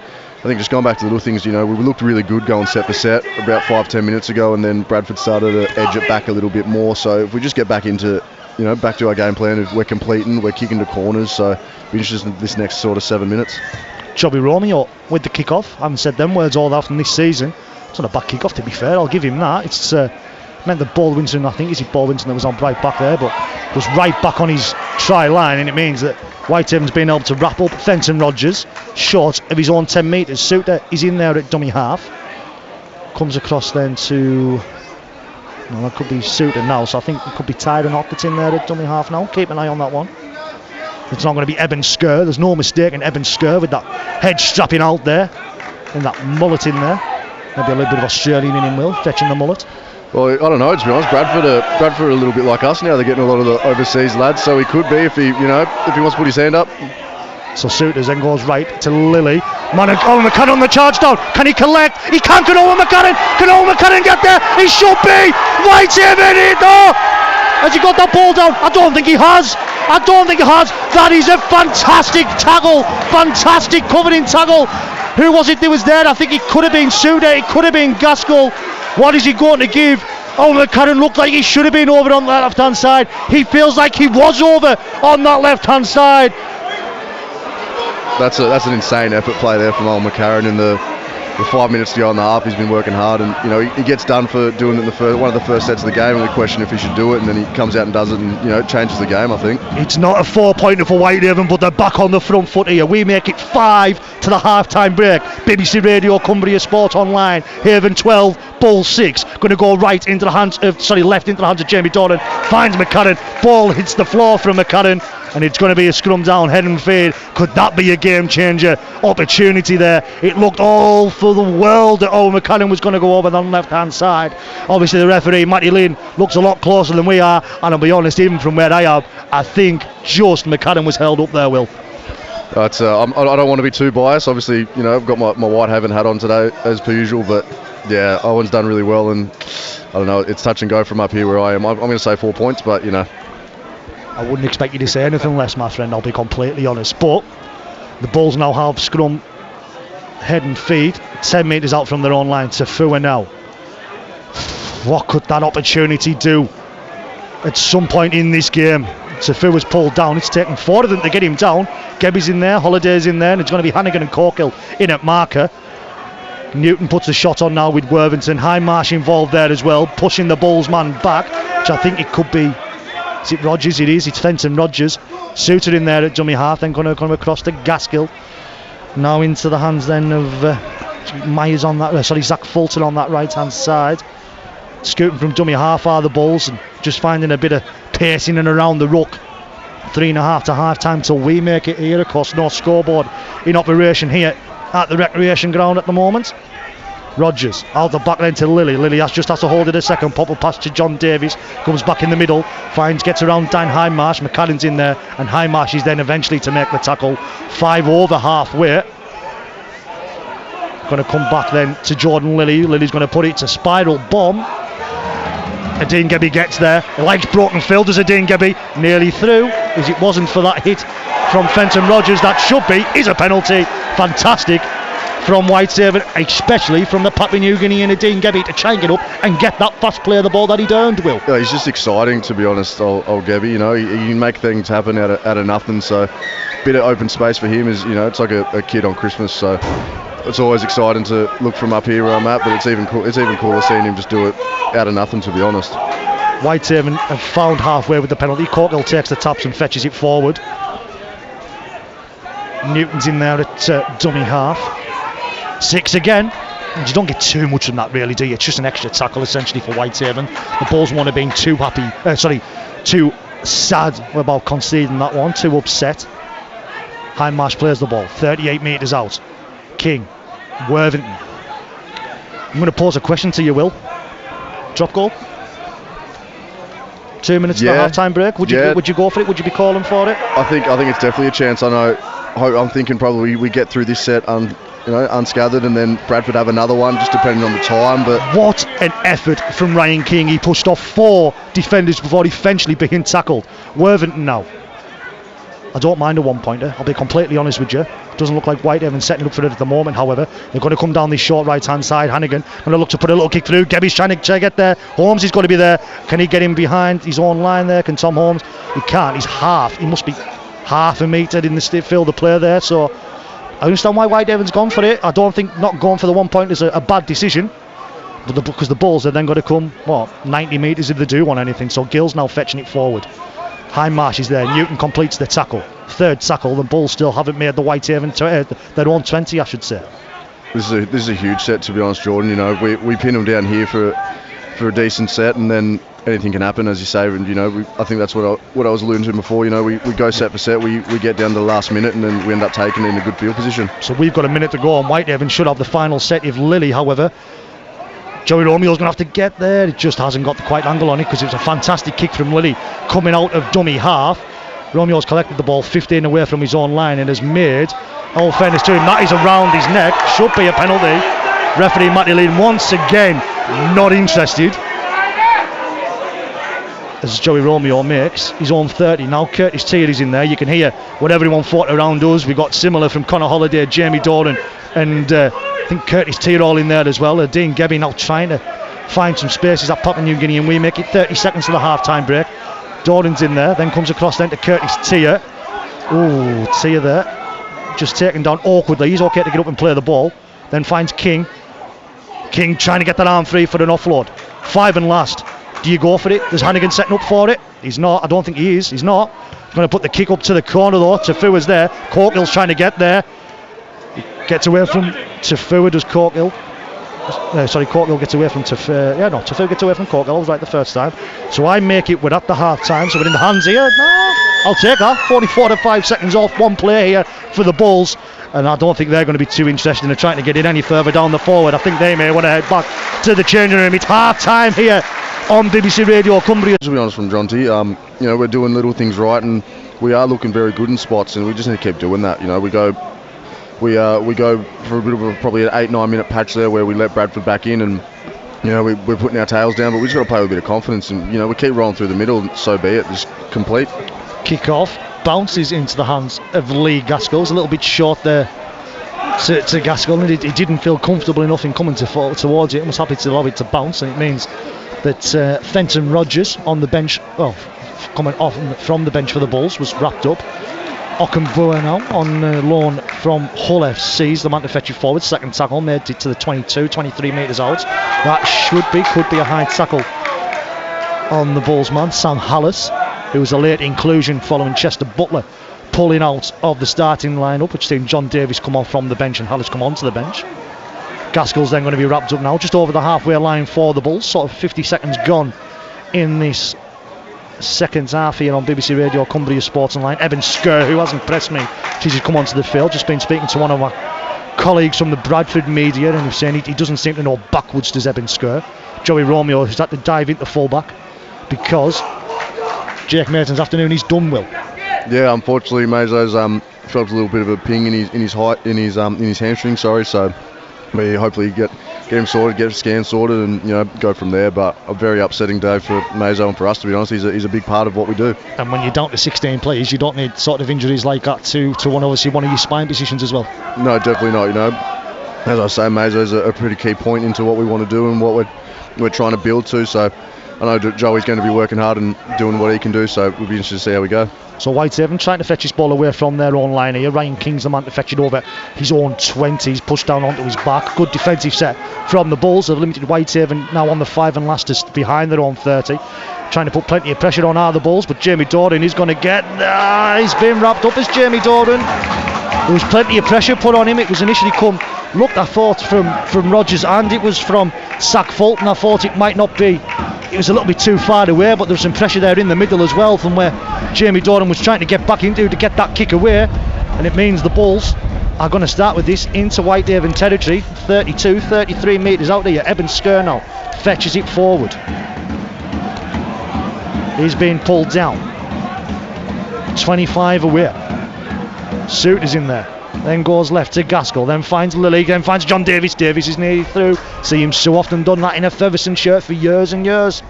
think just going back to the little things, we looked really good going set for set about 5-10 minutes ago, and then Bradford started to edge it back a little bit more. So if we just get back into, back to our game plan, if we're completing, we're kicking to corners. So be interested in this next sort of 7 minutes. Chubby Romeo with the kick-off. I haven't said them words all that often this season. It's not a bad kick-off, to be fair. I'll give him that. It's meant that Baldwinson, I think, is it Baldwinson that was on right back there, but was right back on his try line, and it means that Whitehaven's been able to wrap up Fenton Rogers short of his own 10 metres. Suter is in there at dummy half. Comes across then to... Well, that could be Suter now, so I think it could be Tyron Ott that's in there at dummy half now. Keep an eye on that one. It's not going to be Eben Skur. There's no mistake in Eben Skur with that head strapping out there and that mullet in there. Maybe a little bit of Australian in him, Will, fetching the mullet. Well, I don't know, to be honest. Bradford are a little bit like us now. They're getting a lot of the overseas lads, so he could be if he wants to put his hand up. So Suiters then goes right to Lilly. Owen McCann on the charge down. Can he collect? He can't. Can Owen McCann? Can Owen McCann get there? He should be. Whitehaven in. Oh! Has he got that ball down? I don't think he has. That is a fantastic tackle. Fantastic covering tackle. Who was it that was there? I think it could have been Suter. It could have been Gaskell. What is he going to give? Owen McCann looked like he should have been over on that left-hand side. He feels like he was over on that left-hand side. That's an insane effort play there from Owen McCarron in the 5 minutes to go on the half. He's been working hard, and he gets done for doing it in one of the first sets of the game, and we question if he should do it, and then he comes out and does it, and it changes the game, I think. It's not a 4-pointer for Whitehaven, but they're back on the front foot here. We make it 5 to the half-time break. BBC Radio, Cumbria Sport Online. Haven 12, Bulls 6. Going to go left into the hands of Jamie Doran. Finds McCarron. Ball hits the floor from McCarron, and it's going to be a scrum down, head and fade. Could that be a game changer? Opportunity there. It looked all for the world that Owen McCann was going to go over on the left hand side. Obviously the referee Matty Lynn looks a lot closer than we are, and I'll be honest, even from where I am, I think just McCann was held up there, Will. I don't want to be too biased. Obviously, I've got my Whitehaven hat on today as per usual, but yeah, Owen's done really well, and I don't know, it's touch and go from up here where I am. I'm going to say 4 points, but I wouldn't expect you to say anything less, my friend, I'll be completely honest. But the Bulls now have scrum, head and feed, 10 metres out from their own line to Fua now. What could that opportunity do at some point in this game? Tafua was pulled down. It's taken 4 of them to get him down. Gebby's in there, Holiday's in there, and it's going to be Hannigan and Corkill in at marker. Newton puts the shot on now with Worthington. Hindmarsh involved there as well, pushing the Bulls man back, which I think it could be. Is it Rogers? It is. It's Fenton Rogers. Suited in there at dummy half, then going to come across to Gaskill. Now into the hands then of Myers on that. Zach Fulton on that right hand side. Scooting from dummy half are the Bulls, and just finding a bit of pace in and around the ruck. 3.5 to half time till we make it here. Of course, no scoreboard in operation here at the recreation ground at the moment. Rogers out the back then to Lilly. Lilly just has to hold it a second. Pop a pass to John Davies. Comes back in the middle. Gets around Dan Hindmarsh. McCann's in there, and Hindmarsh is then eventually to make the tackle. 5 over halfway. Going to come back then to Jordan Lilly. Lilly's going to put it to Spiral Bomb. Adine Gebby gets there. He likes broken field as Adine Gebby. Nearly through, as it wasn't for that hit from Fenton Rogers. That should be, is a penalty. Fantastic from Whitehaven, especially from the Papua New Guinea and Adine Gebby to try and get up and get that fast play of the ball that he earned, Will. Yeah, he's just exciting, to be honest, old Gebby. He can make things happen out of nothing, so a bit of open space for him is, it's like a kid on Christmas, so it's always exciting to look from up here where I'm at, but it's even cooler seeing him just do it out of nothing, to be honest. Whitehaven have found halfway with the penalty. Corkill takes the taps and fetches it forward. Newton's in there at dummy half. 6 again. And you don't get too much from that, really, do you? It's just an extra tackle essentially for Whitehaven. The Bulls won't have been too sad about conceding that one, too upset. Hindmarsh plays the ball 38 metres out. King, Worthington. I'm going to pose a question to you, Will. Drop goal? 2 minutes to the half-time break. Would you go for it? Would you be calling for it? I think it's definitely a chance. I'm thinking probably we get through this set unscathed, and then Bradford have another one, just depending on the time. But what an effort from Ryan King. He pushed off 4 defenders before eventually being tackled. Worthington now. I don't mind a 1-pointer, I'll be completely honest with you. Doesn't look like Whitehaven setting up for it at the moment, however. They're going to come down this short right hand side. Hannigan going to look to put a little kick through. Gebby's trying to get there. Holmes is going to be there. Can he get him behind his own line there? Can Tom Holmes? He can't. He's half. He must be half a metre in the field of play there. So I understand why Whitehaven's gone for it. I don't think not going for the 1-point is a bad decision. But because the Bulls are then going to come 90 metres if they do want anything. So Gill's now fetching it forward. Hindmarsh is there. Newton completes the tackle. Third tackle. The Bulls still haven't made the Whitehaven their own 20, I should say. This is a huge set, to be honest, Jordan. You know, we pin them down here for a decent set, and then anything can happen, as you say. And you know, I think that's what I was alluding to before. You know, we go set for set. We get down to the last minute, and then we end up taking it in a good field position. So we've got a minute to go, and Whitehaven should have the final set if Lily, however. Joey Romeo's going to have to get there. It just hasn't got the quite angle on it because it was a fantastic kick from Lily coming out of dummy half. Romeo's collected the ball 15 away from his own line and has made, all fairness to him, that is around his neck. Should be a penalty. Referee Matty Lean once again not interested, as Joey Romeo makes his own 30. Now Curtis Tier is in there. You can hear what everyone fought around us. We got similar from Connor Holliday, Jamie Doran, and I think Curtis Tier all in there as well. Dean Gebby now trying to find some spaces at Papua New Guinea, and we make it 30 seconds to the half-time break. Doran's in there, then comes across then to Curtis Tier. Ooh, Tier there, just taken down awkwardly. He's okay to get up and play the ball. Then finds King. King trying to get that arm free for an offload. 5 and last. Do you go for it? Is Hannigan setting up for it? He's not. I don't think he is. He's not. Going to put the kick up to the corner though. Tafua's there. Corkill's trying to get there. He gets away from Tafua, does Corkill. Corkill gets away from Tafua. Tafua gets away from Corkill. I was right the first time. So I make it. We're at the half time. So we're in the hands here. No, I'll take that. 44 to 5 seconds off. One play here for the Bulls. And I don't think they're going to be too interested in trying to get it any further down the forward. I think they may want to head back to the changing room. It's half time here on BBC Radio Cumbria. To be honest from Jonty, you know, we're doing little things right, and we are looking very good in spots, and we just need to keep doing that. You know, we go for a bit of a probably an 8-9 minute patch there where we let Bradford back in, and you know, we're putting our tails down, but we just got to play with a bit of confidence, and you know, we keep rolling through the middle, so be it, just complete. Kick-off bounces into the hands of Lee Gaskell. It's a little bit short there to Gaskell, and he didn't feel comfortable enough in coming towards it and was happy to allow it to bounce, and it means that Fenton Rogers on the bench, coming off from the bench for the Bulls, was wrapped up. Okunbua now on loan from Hull FC, the man to fetch it forward. Second tackle made it to the 23 metres out. That could be a high tackle on the Bulls man, Sam Hallis, who was a late inclusion following Chester Butler pulling out of the starting lineup, which seen John Davis come off from the bench and Hallis come onto the bench. Gaskell's then going to be wrapped up now, just over the halfway line for the Bulls. Sort of 50 seconds gone in this second half here on BBC Radio Cumbria Sports Online. Eben Skerr, who hasn't pressed me since he's come onto the field, just been speaking to one of my colleagues from the Bradford media, and he's saying he doesn't seem to know backwards, does Eben Skerr. Joey Romeo has had to dive into fullback because Jake Mason's afternoon he's done well. Yeah, unfortunately Mazo's felt a little bit of a ping in his hamstring, so we hopefully get him sorted, get his scan sorted, and you know, go from there. But a very upsetting day for Mazo and for us, to be honest. He's a big part of what we do. And when you're down to 16 players, you don't need sort of injuries like that to one of your spine positions as well. No, definitely not. You know, as I say, Mazo is a pretty key point into what we want to do and what we're trying to build to. So I know Joey's going to be working hard and doing what he can do. So we'll be interested to see how we go. So Whitehaven trying to fetch his ball away from their own line here. Ryan King's the man to fetch it over his own 20. He's pushed down onto his back. Good defensive set from the Bulls. They've limited Whitehaven now on the 5 and last, just behind their own 30. Trying to put plenty of pressure on the Bulls, but Jamie Doran is going to get... he's been wrapped up as Jamie Doran. There was plenty of pressure put on him. It was initially I thought from Rogers, and it was from Sack Fulton. I thought it might not be. It was a little bit too far away, but there was some pressure there in the middle as well from where Jamie Doran was trying to get back into to get that kick away, and it means the Bulls are going to start with this into Whitehaven territory. 33 metres out there. Eben Skerr now fetches it forward. He's being pulled down. 25 away. Suit is in there. Then goes left to Gaskell, then finds Lily, then finds John Davis. Davis is nearly through. See him so often done that in a Featherstone shirt for years and years.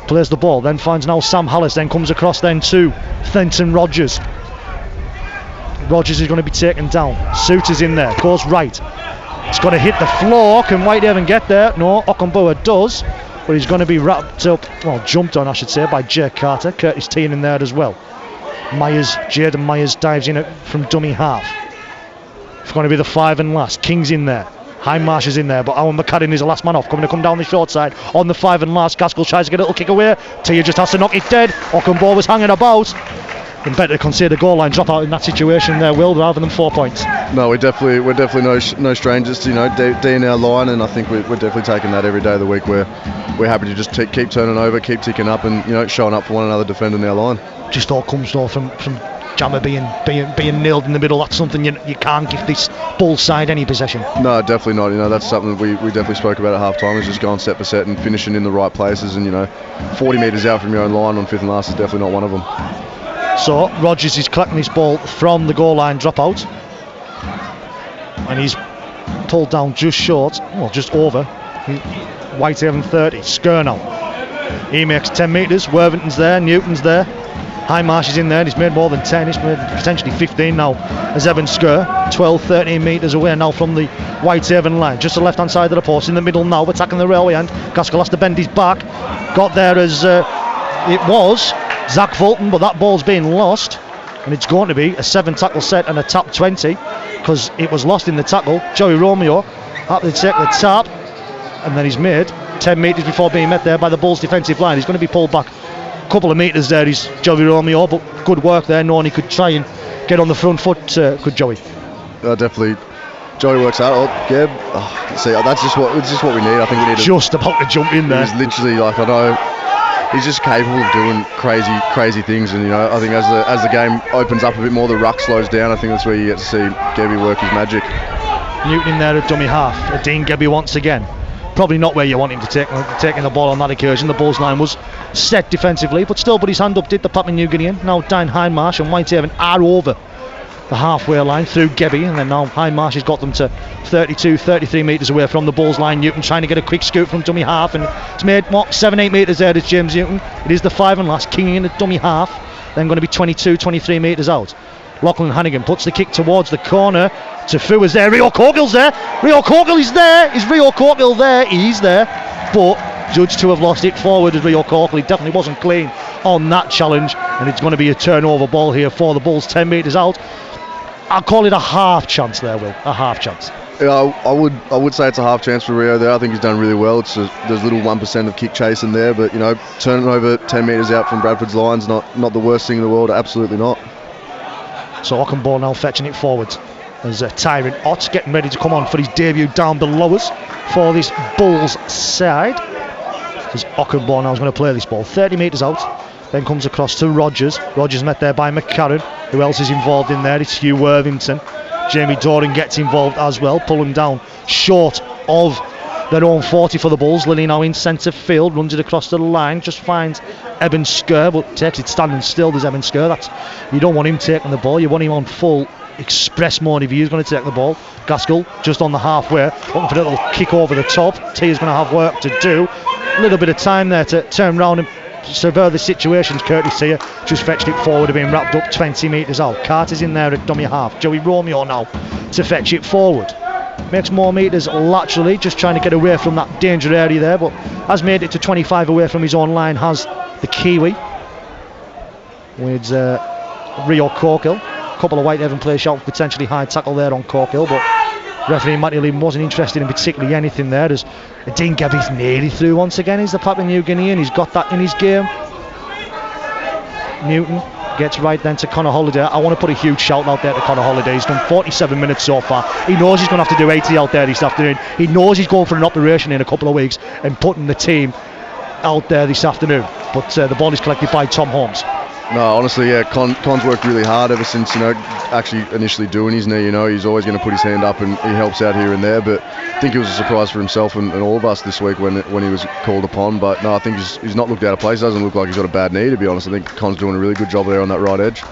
Plays the ball, then finds now Sam Hallis, then comes across then to Fenton Rogers. Rogers is going to be taken down. Suter's in there, goes right. It's got to hit the floor. Can Whitehaven get there? No, Cumbria does. But he's going to be wrapped up, well, jumped on, I should say, by Jay Carter. Curtis Teen in there as well. Jaden Myers dives in from dummy half. It's going to be the 5 and last. King's in there. Hindmarsh is in there, but Owen McCarran is the last man off. Coming to come down the short side on the 5 and last. Gaskell tries to get a little kick away. Tia just has to knock it dead. Cumbria was hanging about. And better to consider goal line drop out in that situation there, Will, rather than 4 points. No, we're definitely no strangers to D in our line, and I think we're definitely taking that every day of the week. We're happy to just keep turning over, keep ticking up, and showing up for one another, defending our line. Just all comes though from Jammer being nailed in the middle. That's something you can't give this Bulls side any possession. No, definitely not. That's something we definitely spoke about at half time, is just going set for set and finishing in the right places, and 40 metres out from your own line on 5th and last is definitely not one of them. So Rogers is collecting his ball from the goal line dropout, and he's pulled down just short, well, just over Whitehaven 30. Skur now. He makes 10 metres. Worthington's there, Newton's there. Hindmarsh is in there, and he's made more than 10. He's made potentially 15 now as Evan Skur. 12, 13 metres away now from the Whitehaven line. Just the left hand side of the post, in the middle now, attacking the railway end. Gaskell has to bend his back. Got there as it was Zach Fulton, but that ball's being lost, and it's going to be a 7 tackle set and a tap 20, because it was lost in the tackle. Joey Romeo had to take the tap, and then he's made 10 metres before being met there by the Bulls defensive line. He's going to be pulled back a couple of metres there. He's Joey Romeo, but good work there, knowing he could try and get on the front foot. Good Joey. Definitely. Joey works out. Geb. See, that's just what we need. I think we need just about to jump in there. He's literally, I know, he's just capable of doing crazy things, and I think as the game opens up a bit more, the ruck slows down. I think that's where you get to see Gebby work his magic. Newton in there at dummy half. Dean Gebby once again. Probably not where you want him to taking the ball on that occasion. The Bulls line was set defensively, but still put his hand up, did the Papua New Guinean. Now Dan Hindmarsh and Whitehaven are over the halfway line through Gebby, and then now Hindmarsh has got them to 32, 33 metres away from the Bulls line. Newton trying to get a quick scoot from dummy half, and it's made 7-8 metres there. It's James Newton. It is the 5 and last. King in the dummy half, then going to be 22, 23 metres out. Lachlan Hannigan puts the kick towards the corner. Tafua's there. Rio Corgill's there. Rio Corgill is there. Is Rio Corgill there? He's there, but judged to have lost it forward as Rio Corgill. He definitely wasn't clean on that challenge, and it's going to be a turnover ball here for the Bulls, 10 metres out. I'll call it a half chance there, Will. A half chance. Yeah, I would say it's a half chance for Rio there. I think he's done really well. There's little 1% of kick chasing there, but turning over 10 metres out from Bradford's line's not the worst thing in the world. Absolutely not. So Ockenbaugh now fetching it forward. There's Tyrant Ott getting ready to come on for his debut down below us for this Bulls side. Because Ockenbaugh now is going to play this ball 30 metres out. Then comes across to Rogers. Rogers met there by McCarran. Who else is involved in there? It's Hugh Worthington. Jamie Doran gets involved as well, pulling down short of their own 40 for the Bulls. Lily now in centre field, runs it across the line, just finds Eben Skur, but takes it standing still. There's Eben Skur. You don't want him taking the ball, you want him on full express mode if he is going to take the ball. Gaskell just on the halfway, looking for a little kick over the top. T is going to have work to do. A little bit of time there to turn round and survey the situations. Curtis here just fetched it forward, being wrapped up 20 metres out. Carter's in there at dummy half. Joey Romeo now to fetch it forward. Makes more metres laterally, just trying to get away from that danger area there, but has made it to 25 away from his own line, has the Kiwi with Rio Corkill. A couple of Whitehaven players shout potentially high tackle there on Corkill, but referee Matty Lee wasn't interested in particularly anything there. As Dean Gebby's nearly through once again. He's the Papua New Guinean, he's got that in his game. Newton gets right then to Connor Holliday. I want to put a huge shout out there to Connor Holliday. He's done 47 minutes so far. He knows he's going to have to do 80 out there this afternoon. He knows he's going for an operation in a couple of weeks and putting the team out there this afternoon. But the ball is collected by Tom Holmes. No, honestly, yeah, Con's worked really hard ever since, actually initially doing his knee. He's always going to put his hand up and he helps out here and there. But I think it was a surprise for himself and all of us this week when he was called upon. But no, I think he's not looked out of place. Doesn't look like he's got a bad knee, to be honest. I think Con's doing a really good job there on that right edge.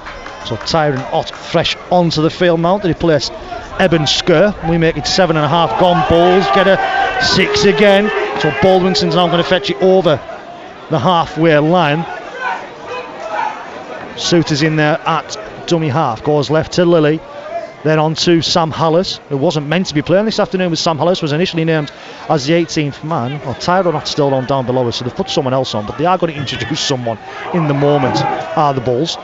So Tyrant Ott fresh onto the field now to replace Eben Skur. We make it 7.5 gone. Bulls get a 6 again. So Baldwinson's now going to fetch it over the halfway line. Suter's in there at dummy half. Goes left to Lilly. Then on to Sam Hallis, who wasn't meant to be playing this afternoon. With Sam Hallis was initially named as the 18th man. Well, Tyro not still on down below us, so they've put someone else on, but they are going to introduce someone in the moment. Are the Bulls.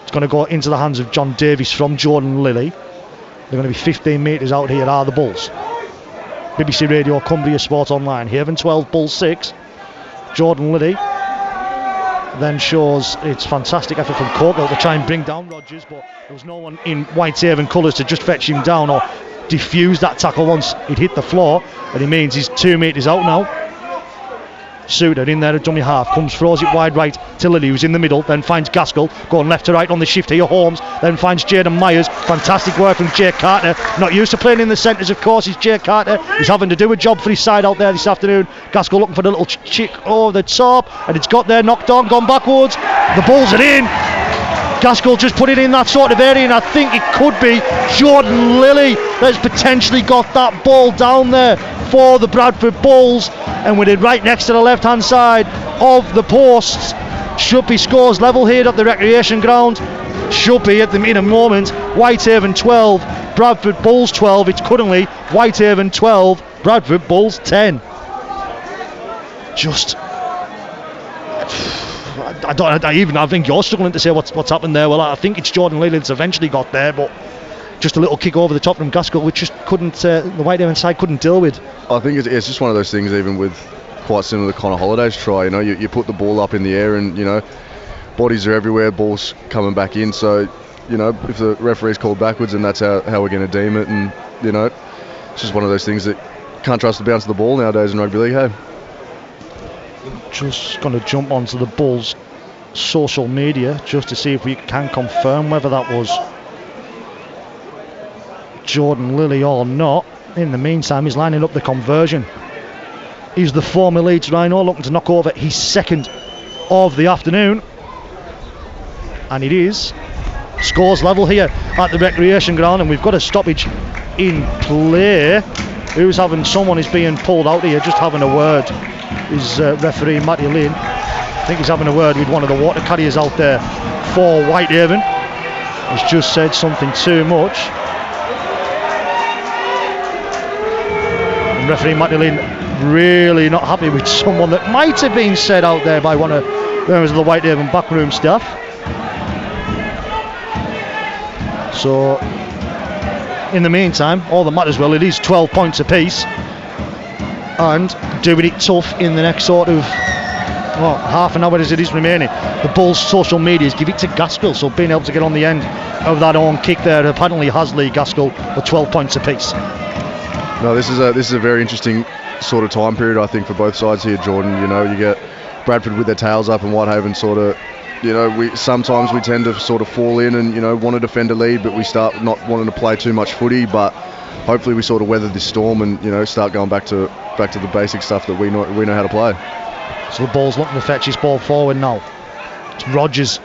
It's going to go into the hands of John Davies from Jordan Lilly. They're going to be 15 metres out here. Are the Bulls. BBC Radio, Cumbria Sport Online. Haven 12, Bulls 6. Jordan Lilly then shows its fantastic effort from Courtnall to try and bring down Rogers, but there was no one in Whitehaven colours to just fetch him down or defuse that tackle once he'd hit the floor, and it means he's 2 metres out now. Suter in there at dummy half, comes, throws it wide right to Lilly, who's in the middle, then finds Gaskell, going left to right on the shift here, Holmes, then finds Jaden Myers. Fantastic work from Jake Carter, not used to playing in the centres, of course. He's Jake Carter, he's having to do a job for his side out there this afternoon. Gaskell looking for the little chick over the top, and it's got there, knocked on, gone backwards. The Bulls are in. Gaskell just put it in that sort of area, and I think it could be Jordan Lilly that's potentially got that ball down there for the Bradford Bulls, and with it right next to the left hand side of the posts. Should be scores level here at the recreation ground. Should be at the in a moment. Whitehaven 12, Bradford Bulls 12. It's currently Whitehaven 12, Bradford Bulls 10. Just I think you're struggling to say what's happened there. Well, I think it's Jordan Lilly that's eventually got there, but just a little kick over the top from Gaskell, which just couldn't the Whitehaven side couldn't deal with. I think it's just one of those things, even with quite similar to Connor Holliday's try. You know, you put the ball up in the air, and you know, bodies are everywhere, balls coming back in. So, you know, if the referee's called backwards, and that's how we're going to deem it, and you know, it's just one of those things that can't trust the bounce of the ball nowadays in rugby league. Hey, just going to jump onto the Bulls' social media just to see if we can confirm whether that was Jordan Lilly or not. In the meantime, he's lining up the conversion. He's the former Leeds Rhino, looking to knock over his second of the afternoon, and it is scores level here at the recreation ground, and we've got a stoppage in play. Someone is being pulled out here, just having a word. Is referee Matty Lynn. I think he's having a word with one of the water carriers out there for Whitehaven. He's just said something too much. And referee Matty Lynn really not happy with someone that might have been said out there by one of members of the Whitehaven backroom staff. So in the meantime, all that matters, well, it is 12 points apiece, and doing it tough in the next sort of half an hour as it is remaining. The Bulls' social medias give it to Gaskell, so being able to get on the end of that own kick there apparently has Lee Gaskell with 12 points apiece. No, this is a very interesting sort of time period, I think, for both sides here, Jordan. You know, you get Bradford with their tails up, and Whitehaven sort of, you know, sometimes we tend to sort of fall in and, you know, want to defend a lead, but we start not wanting to play too much footy. But hopefully we sort of weather this storm and, you know, start going back to the basic stuff that we know how to play. So the Bulls looking to fetch his ball forward now. It's Rogers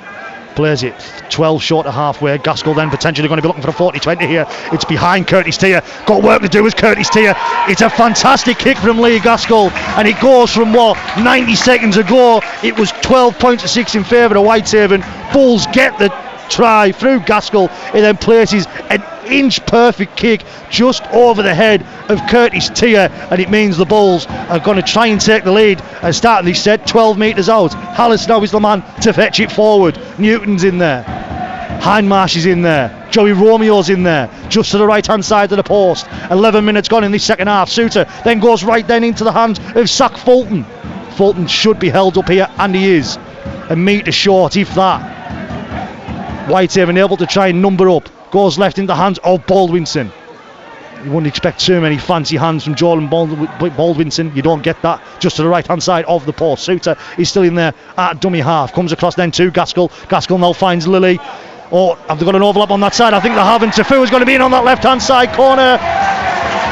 plays it 12 short of halfway. Gaskell then potentially going to be looking for a 40-20 here. It's behind Curtis Tier. Got work to do as Curtis Tier. It's a fantastic kick from Lee Gaskell, and it goes from 90 seconds ago. It was 12 points to 6 in favour of Whitehaven. Bulls get the try through Gaskell. He then places an inch perfect kick just over the head of Curtis Tier, and it means the Bulls are going to try and take the lead and starting this set 12 metres out. Hallis now is the man to fetch it forward. Newton's in there, Hindmarsh is in there, Joey Romeo's in there, just to the right hand side of the post. 11 minutes gone in this second half. Suter then goes right then into the hands of Zach Fulton. Fulton should be held up here, and he is a metre short, if that. Whitehaven able to try and number up. Goes left into the hands of Baldwinson. You wouldn't expect too many fancy hands from Jordan Baldwinson. You don't get that. Just to the right hand side of the post. Suter is still in there at dummy half. Comes across then to Gaskell. Gaskell now finds Lilly. Oh, have they got an overlap on that side? I think they haven't. Tafu is going to be in on that left hand side corner.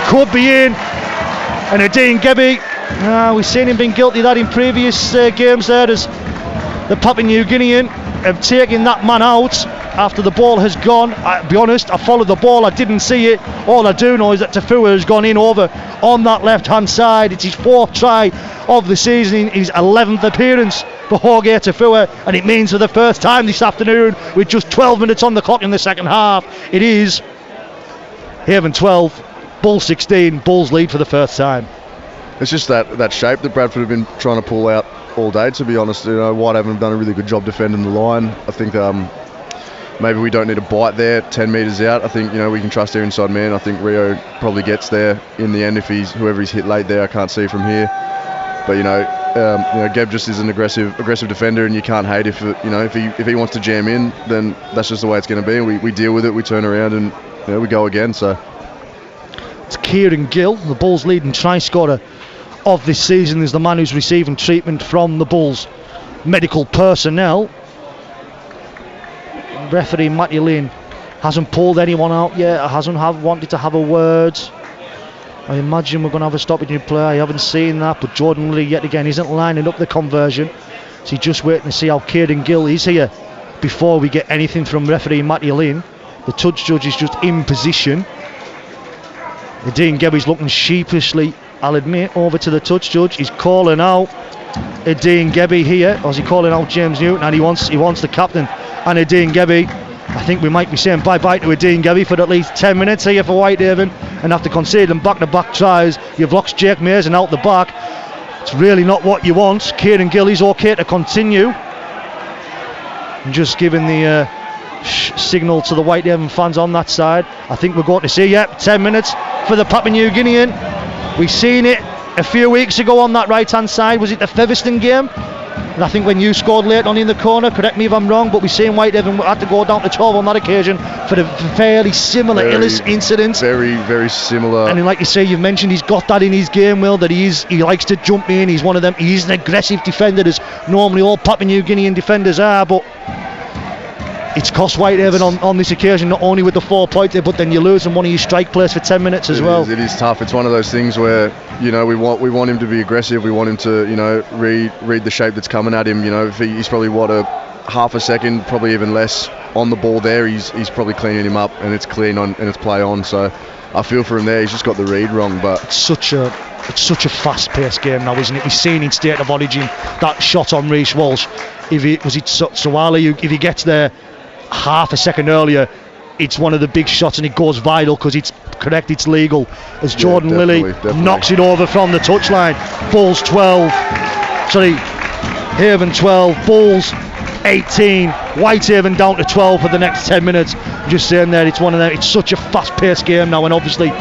Could be in. And Adine Gebbie, we've seen him being guilty of that in previous games there, as the Papua New Guinean have taken that man out. after the ball has gone. I'll be honest, I followed the ball, I didn't see it. All I do know is that Tafua has gone in over on that left hand side. It's his 4th try of the season, his 11th appearance for Jorge Tafua, and it means for the first time this afternoon, with just 12 minutes on the clock in the second half, it is Haven 12, Bulls 16, Bulls lead for the first time. It's just that shape that Bradford have been trying to pull out all day, to be honest. Whitehaven have done a really good job defending the line. I think maybe we don't need a bite there 10 metres out. I think we can trust their inside man. I think Rio probably gets there in the end if whoever he's hit late there. I can't see from here, but Geb just is an aggressive defender, and you can't hate if he wants to jam in, then that's just the way it's going to be. And we deal with it. We turn around and we go again. So it's Kieran Gill, the Bulls' leading try scorer of this season, is the man who's receiving treatment from the Bulls medical personnel. Referee Matty Lynn hasn't pulled anyone out yet, hasn't wanted to have a word. I imagine we're going to have a stoppage in play. I haven't seen that, but Jordan Lilly yet again isn't lining up the conversion, so he's just waiting to see how Kieran Gill is here before we get anything from referee Matty Lynn. The touch judge is just in position. Dean Gebby's looking sheepishly, I'll admit, over to the touch judge. He's calling out Dean Gebby here, or is he calling out James Newton? And he wants the captain and Dean Gebby. I think we might be saying bye-bye to Dean Gebby for at least 10 minutes here for Whitehaven, and after conceding back-to-back tries, you've lost Jake Mason out the back. It's really not what you want. Kieran Gill is okay to continue. And just giving the signal to the Whitehaven fans on that side. I think we're going to see 10 minutes for the Papua New Guinean. We've seen it a few weeks ago on that right hand side. Was it the Featherstone game? And I think when you scored late on in the corner, correct me if I'm wrong, but we've seen Whitehaven had to go down to 12 on that occasion for a fairly similar incident. Very, very similar. And like you say, you've mentioned he's got that in his game, Will, that he likes to jump in. He's one of them. He's an aggressive defender, as normally all Papua New Guinean defenders are, but it's cost Whitehaven on this occasion, not only with the 4 points, but then you lose in one of your strike plays for 10 minutes as well. It is tough. It's one of those things where we want him to be aggressive. We want him to read the shape that's coming at him. If he's probably a half a second, probably even less on the ball there. He's probably cleaning him up, and it's clean on and it's play on. So I feel for him there. He's just got the read wrong, but it's such a fast-paced game now, isn't it? We've seen in State of Origin that shot on Reece Walsh. If he gets there half a second earlier, it's one of the big shots and it goes viral because it's correct, it's legal, as Jordan Lilly knocks it over from the touchline. Haven 12, Bulls 18, Whitehaven down to 12 for the next 10 minutes. I'm just saying there, it's one of them. It's such a fast-paced game now, and obviously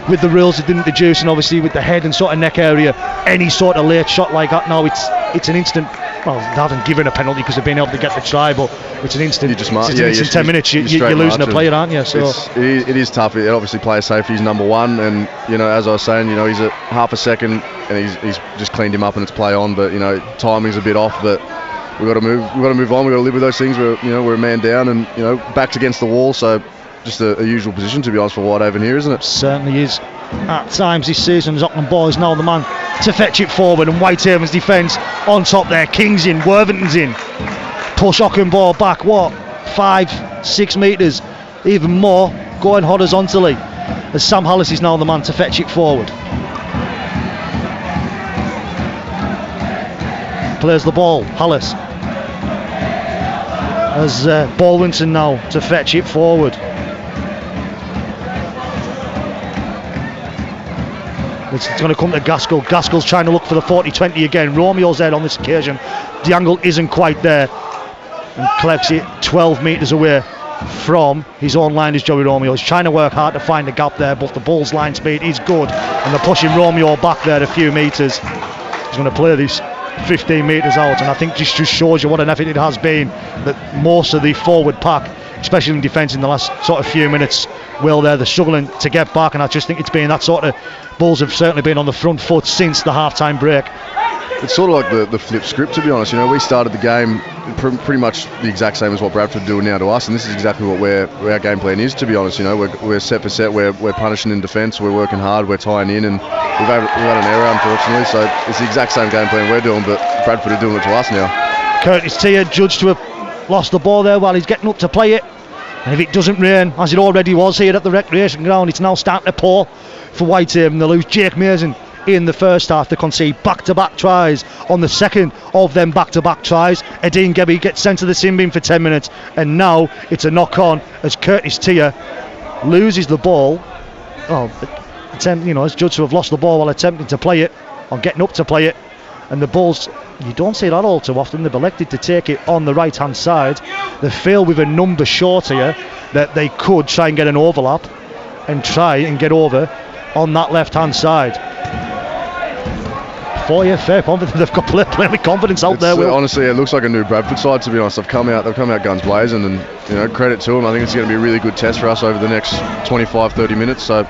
with the rules it didn't introduce, and obviously with the head and sort of neck area, any sort of late shot like that now, it's an instant. Well, they haven't given a penalty because they've been able to get the try, but it's an instant. You just 10 minutes. You're losing a player, aren't you? So it is tough. Obviously, player safety is number one, and as I was saying, he's at half a second, and he's just cleaned him up, and it's play on. But timing's a bit off. But we've got to move. We've got to move on. We've got to live with those things. We're a man down, and backs against the wall. So just a usual position, to be honest, for Whitehaven here, isn't it? Certainly is. At times this season, Auckland Boys now the man to fetch it forward, and Whitehaven's defence on top there. King's in, Worthington's in. Push Auckland ball back, 5-6 metres, even more, going horizontally, as Sam Hallis is now the man to fetch it forward. Plays the ball, Hallis. As Baldwinson now to fetch it forward. It's going to come to Gaskell. Gaskell's trying to look for the 40-20 again. Romeo's there on this occasion. The angle isn't quite there. And collects it 12 metres away from his own line is Joey Romeo. He's trying to work hard to find the gap there, but the Bulls' line speed is good. And they're pushing Romeo back there a few metres. He's going to play this 15 metres out. And I think this just shows you what an effort it has been. That most of the forward pack, especially in defence in the last sort of few minutes, they're struggling to get back, and I just think it's been that sort of. Bulls have certainly been on the front foot since the half-time break. It's sort of like the flip script, to be honest. We started the game pretty much the exact same as what Bradford are doing now to us, and this is exactly what our game plan is, to be honest. We're set for set, we're punishing in defence, we're working hard, we're tying in, and we've had an error, unfortunately, so it's the exact same game plan we're doing, but Bradford are doing it to us now. Curtis Tia judged to have lost the ball there while he's getting up to play it. And if it doesn't rain, as it already was here at the recreation ground, it's now starting to pour for Whitehaven. They lose Jake Mason in the first half. They concede back-to-back tries on the second of them back-to-back tries. Adine Gebby gets sent to the sin bin for 10 minutes, and now it's a knock-on as Curtis Tier loses the ball. As judged to have lost the ball while attempting to play it, or getting up to play it. And the Bulls, you don't see that all too often. They've elected to take it on the right hand side. They feel with a number short here that they could try and get an overlap and try and get over on that left hand side. Fair confidence. They've got plenty of confidence out there. Honestly, it looks like a new Bradford side, to be honest. They've come out guns blazing, and credit to them. I think it's going to be a really good test for us over the next 25-30 minutes. So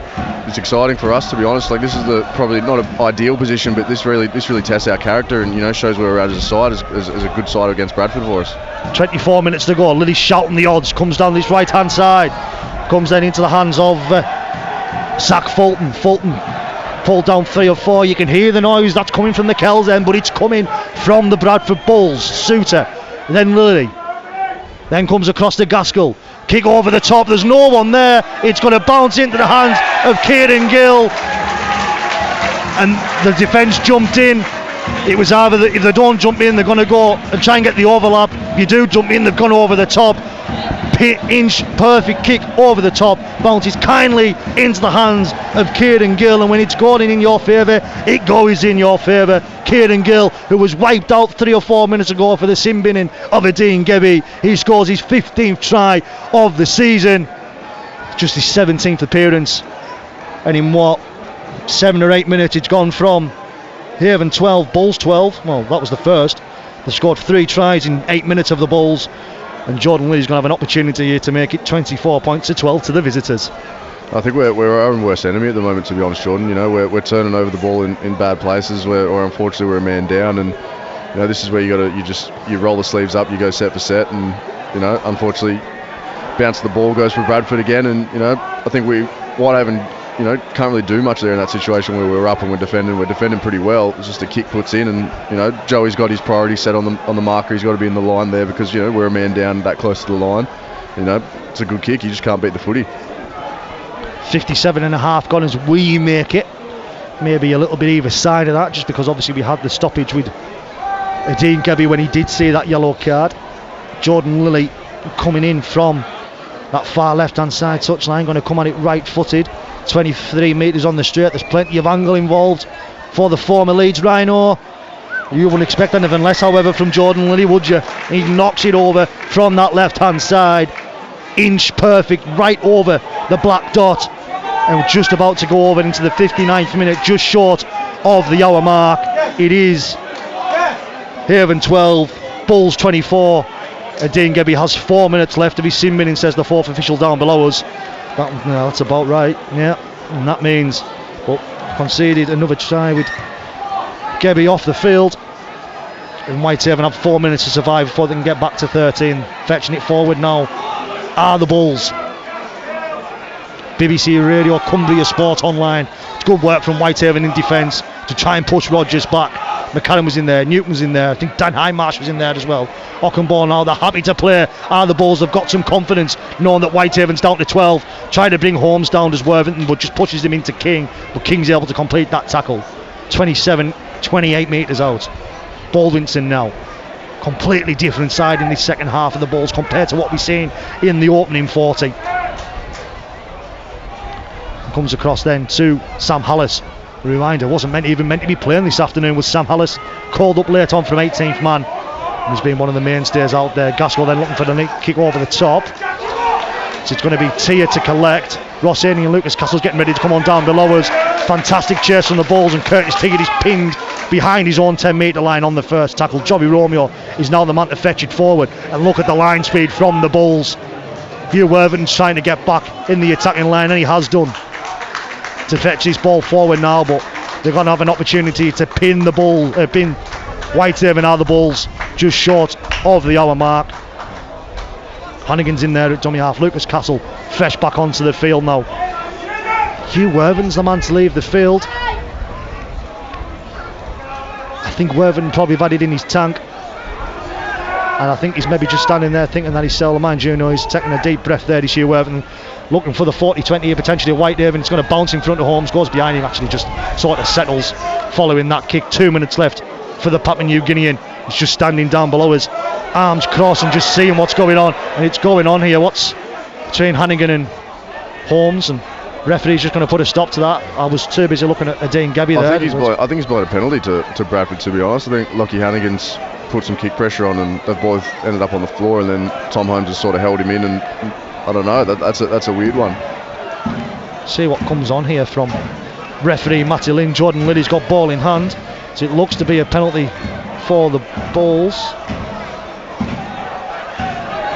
it's exciting for us, to be honest. Like, this is probably not an ideal position, but this really tests our character and shows where we're at as a side, as a good side against Bradford for us. 24 minutes to go. Lily's shouting the odds. Comes down this right hand side. Comes then into the hands of Zach Fulton. Pulled down 3 or 4. You can hear the noise that's coming from the Kells end, but it's coming from the Bradford Bulls. Suter, then Lilly, then comes across to Gaskell. Kick over the top. There's no one there. It's going to bounce into the hands of Kieran Gill, and the defence jumped in. It was either if they don't jump in, they're going to go and try and get the overlap. If you do jump in, they've gone over the top. Inch perfect kick over the top, bounces kindly into the hands of Kieran Gill, and when it's going in your favour, it goes in your favour. Kieran Gill, who was wiped out 3 or 4 minutes ago for the sin binning of Adine Gebby, he scores his 15th try of the season, just his 17th appearance, and in 7 or 8 minutes it's gone from Haven 12, Bulls 12. Well, that was the first. They scored 3 tries in 8 minutes of the Bulls. And Jordan Lee's going to have an opportunity here to make it 24 points to 12 to the visitors. I think we're our own worst enemy at the moment, to be honest, Jordan. We're turning over the ball in bad places, or unfortunately we're a man down, and this is where you roll the sleeves up, you go set for set, and unfortunately bounce the ball goes for Bradford again, and I think Whitehaven can't really do much there in that situation where we're up and we're defending pretty well. It's just a kick puts in, and Joey's got his priority set on the marker. He's got to be in the line there because we're a man down that close to the line. It's a good kick. You just can't beat the footy. 57.5 gone as we make it. Maybe a little bit either side of that, just because obviously we had the stoppage with Adine Gebby when he did see that yellow card. Jordan Lilly coming in from that far left hand side touchline, going to come at it right footed. 23 metres on the straight. There's plenty of angle involved for the former Leeds Rhino. You wouldn't expect anything less, however, from Jordan Lilly, would you? He knocks it over from that left hand side, inch perfect, right over the black dot, and we're just about to go over into the 59th minute, just short of the hour mark. It is Haven 12, Bulls 24. Adine Gebby has 4 minutes left of his sin binning, says the fourth official down below us. That's about right, yeah. And that means, conceded another try with Gebby off the field. And Whitehaven have 4 minutes to survive before they can get back to 13. Fetching it forward now are the Bulls. BBC Radio, Cumbria Sport Online. It's good work from Whitehaven in defence to try and push Rogers back. McCallum was in there, Newton was in there, I think Dan Highmarsh was in there as well. Ockenbaugh now, they're happy to play. The Bulls have got some confidence knowing that Whitehaven's down to 12, trying to bring Holmes down as Worthington, but just pushes him into King, but King's able to complete that tackle. 28 metres out. Baldwinson now, completely different side in this second half of the Bulls compared to what we've seen in the opening 40. Comes across then to Sam Hallis. A reminder, wasn't even meant to be playing this afternoon, was Sam Hallis, called up late on from 18th man. He's been one of the mainstays out there. Gaskell then looking for the kick over the top. So it's going to be Tia to collect. Ross Aney and Lucas Castle's getting ready to come on down below us. Fantastic chase from the Bulls, and Curtis Tigard is pinned behind his own 10 metre line on the first tackle. Jobby Romeo is now the man to fetch it forward, and look at the line speed from the Bulls. Hugh Worthington's trying to get back in the attacking line, and he has done, to fetch this ball forward now, but they're going to have an opportunity to pin Whitehaven are the Bulls just short of the hour mark. Hannigan's in there at dummy half. Lucas Castle fresh back onto the field now. Hugh Worthington's the man to leave the field. I think Worthington probably have had it in his tank. And I think he's maybe just standing there thinking that he's Sailor Man Junior. He's taking a deep breath there, this year, Worthing, looking for the 40-20 here, potentially Whitehaven. It's going to bounce in front of Holmes, goes behind him, actually just sort of settles following that kick. 2 minutes left for the Papua New Guinean. He's just standing down below us, arms crossed and just seeing what's going on. And it's going on here. What's between Hannigan and Holmes, and referee's just going to put a stop to that. I was too busy looking at Dean Gebby there. I think he's blown a penalty to Bradford, to be honest. I think Lockie Hannigan's put some kick pressure on, and they've both ended up on the floor, and then Tom Holmes has sort of held him in, and I don't know, that's a weird one. See what comes on here from referee Matty Lynn. Jordan Liddy's got ball in hand, so it looks to be a penalty for the Bulls.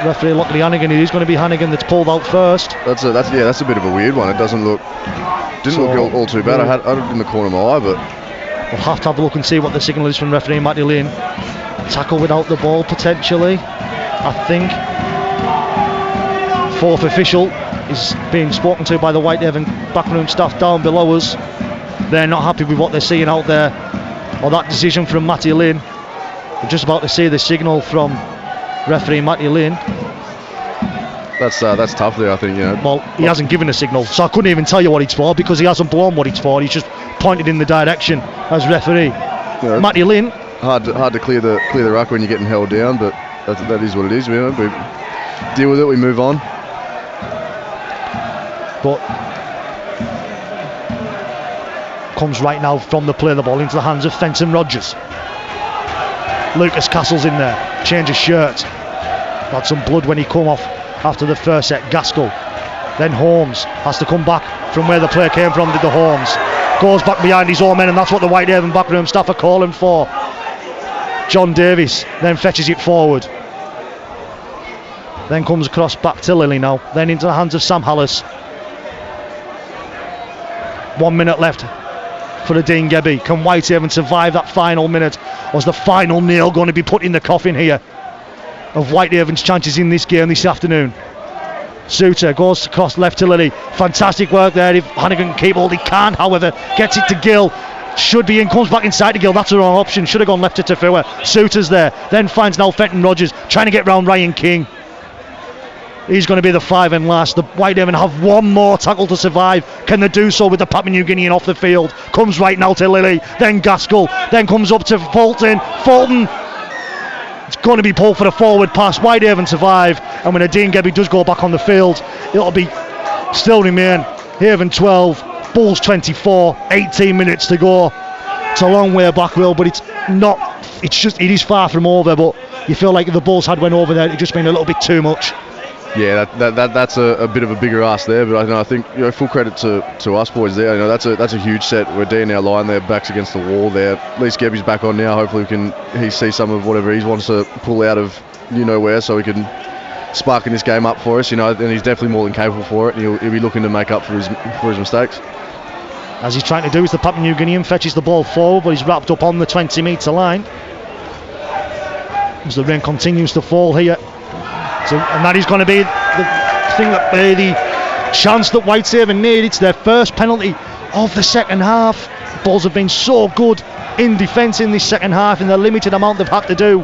Referee Lockley Hannigan, it is going to be Hannigan that's pulled out first. That's a bit of a weird one. It didn't look all too bad. I had it in the corner of my eye, but we'll have to have a look and see what the signal is from referee Matty Lynn. Tackle without the ball potentially, I think. Fourth official is being spoken to by the Whitehaven backroom staff down below us. They're not happy with what they're seeing out there, or that decision from Matty Lynn. We're just about to see the signal from referee Matty Lynn. That's tough there, I think. Well, he hasn't given a signal, so I couldn't even tell you what it's for, because he hasn't blown what it's for. He's just pointed in the direction as referee. Matty Lynn. Hard to clear the ruck when you're getting held down, but that is what it is. We deal with it. We move on. But comes right now from the play, the ball into the hands of Fenton Rogers. Lucas Castle's in there, change of shirt. Had some blood when he come off after the first set. Gaskell, then Holmes has to come back from where the play came from. Did the Holmes goes back behind his own men, and that's what the Whitehaven backroom staff are calling for. John Davis then fetches it forward, then comes across back to Lilly now, then into the hands of Sam Hallis. 1 minute left for the Dean Gebby. Can Whitehaven survive that final minute, or is the final nail going to be put in the coffin here of Whitehaven's chances in this game this afternoon? Suter goes across left to Lilly. Fantastic work there. If Hannigan can keep hold, he can't, however. Gets it to Gill. Should be in, comes back inside to Gill. That's the wrong option. Should have gone left to Tafua. Suter's there. Then finds now Fenton Rogers trying to get round Ryan King. He's going to be the 5 and last. The Whitehaven have one more tackle to survive. Can they do so with the Papua New Guinean off the field? Comes right now to Lilly. Then Gaskell. Then comes up to Fulton. It's going to be pulled for the forward pass. Whitehaven survive, and when Dean Gebby does go back on the field, it'll be still remain Haven 12, Bulls 24, 18 minutes to go. It's a long way back, Will, but it is far from over. But you feel like if the Bulls had went over there, it'd just been a little bit too much. Yeah, that's a bit of a bigger ask there, but I think full credit to us boys there. That's a huge set. We're doing our line there, backs against the wall there. At least Gebby's back on now. Hopefully he see some of whatever he wants to pull out of where, so we can sparking this game up for us. And he's definitely more than capable for it. He'll be looking to make up for his mistakes. As he's trying to do is the Papua New Guinean fetches the ball forward, but he's wrapped up on the 20-metre line. As the rain continues to fall here. And that is going to be the chance that Whitehaven need. It's their first penalty of the second half. Bulls have been so good in defence in this second half in the limited amount they've had to do.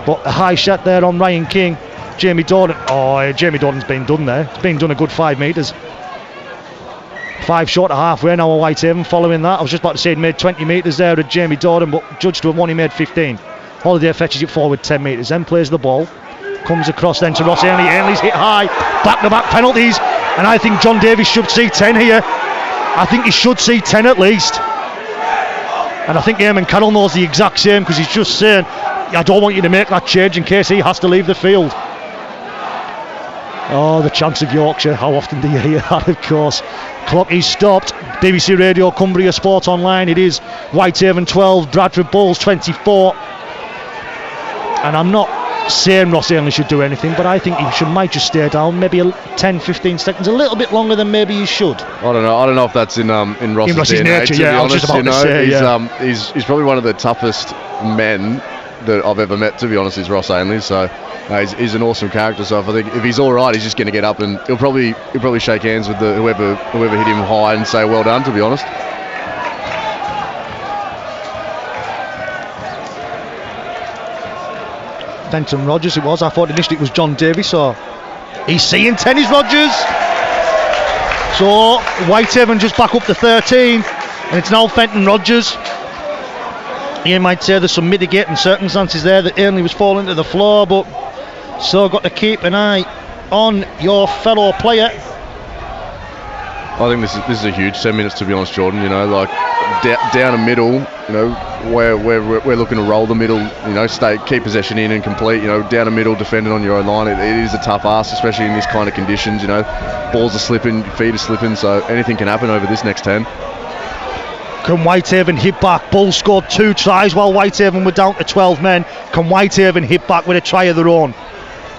But a high shot there on Ryan King. Jamie Dordan. Jamie Dordan's been done there. It's been done a good 5 metres. 5 short of halfway now on Whitehaven following that. I was just about to say he'd made 20 metres there at Jamie Dordan, but judged to have only made 15. Holiday fetches it forward 10 metres, then plays the ball. Comes across then to Ross Ainley. Ainley's hit high. Back-to-back penalties. And I think John Davis should see 10 here. I think he should see 10 at least. And I think Eamon Carroll knows the exact same, because he's just saying, I don't want you to make that change in case he has to leave the field. Oh, the chants of Yorkshire. How often do you hear that, of course? Clock is stopped. BBC Radio, Cumbria Sport Online. It is Whitehaven 12, Bradford Bulls 24. And I'm not saying Ross Ainley should do anything, but I think he might just stay down maybe 10-15 seconds, a little bit longer than maybe he should. I don't know if that's in Ross's nature. Yeah, I was just about to say, he's probably one of the toughest men that I've ever met, to be honest, is Ross Ainley. So he's an awesome character. So I think if he's all right, he's just going to get up and he'll probably shake hands with whoever hit him high and say well done, to be honest. Fenton Rogers it was. I thought initially it was John Davies, so he's seeing tennis Rogers. So Whitehaven just back up to 13, and it's now Fenton Rogers. You might say there's some mitigating circumstances there that Ainley was falling to the floor, but so got to keep an eye on your fellow player. I think this is a huge 10 minutes, to be honest, Jordan. You know, like down the middle, you know, where we're looking to roll the middle, you know, keep possession in and complete. You know, down the middle, defending on your own line, it is a tough ask, especially in this kind of conditions. You know, balls are slipping, feet are slipping, so anything can happen over this next 10. Can Whitehaven hit back? Bulls scored 2 tries while Whitehaven were down to 12 men. Can Whitehaven hit back with a try of their own?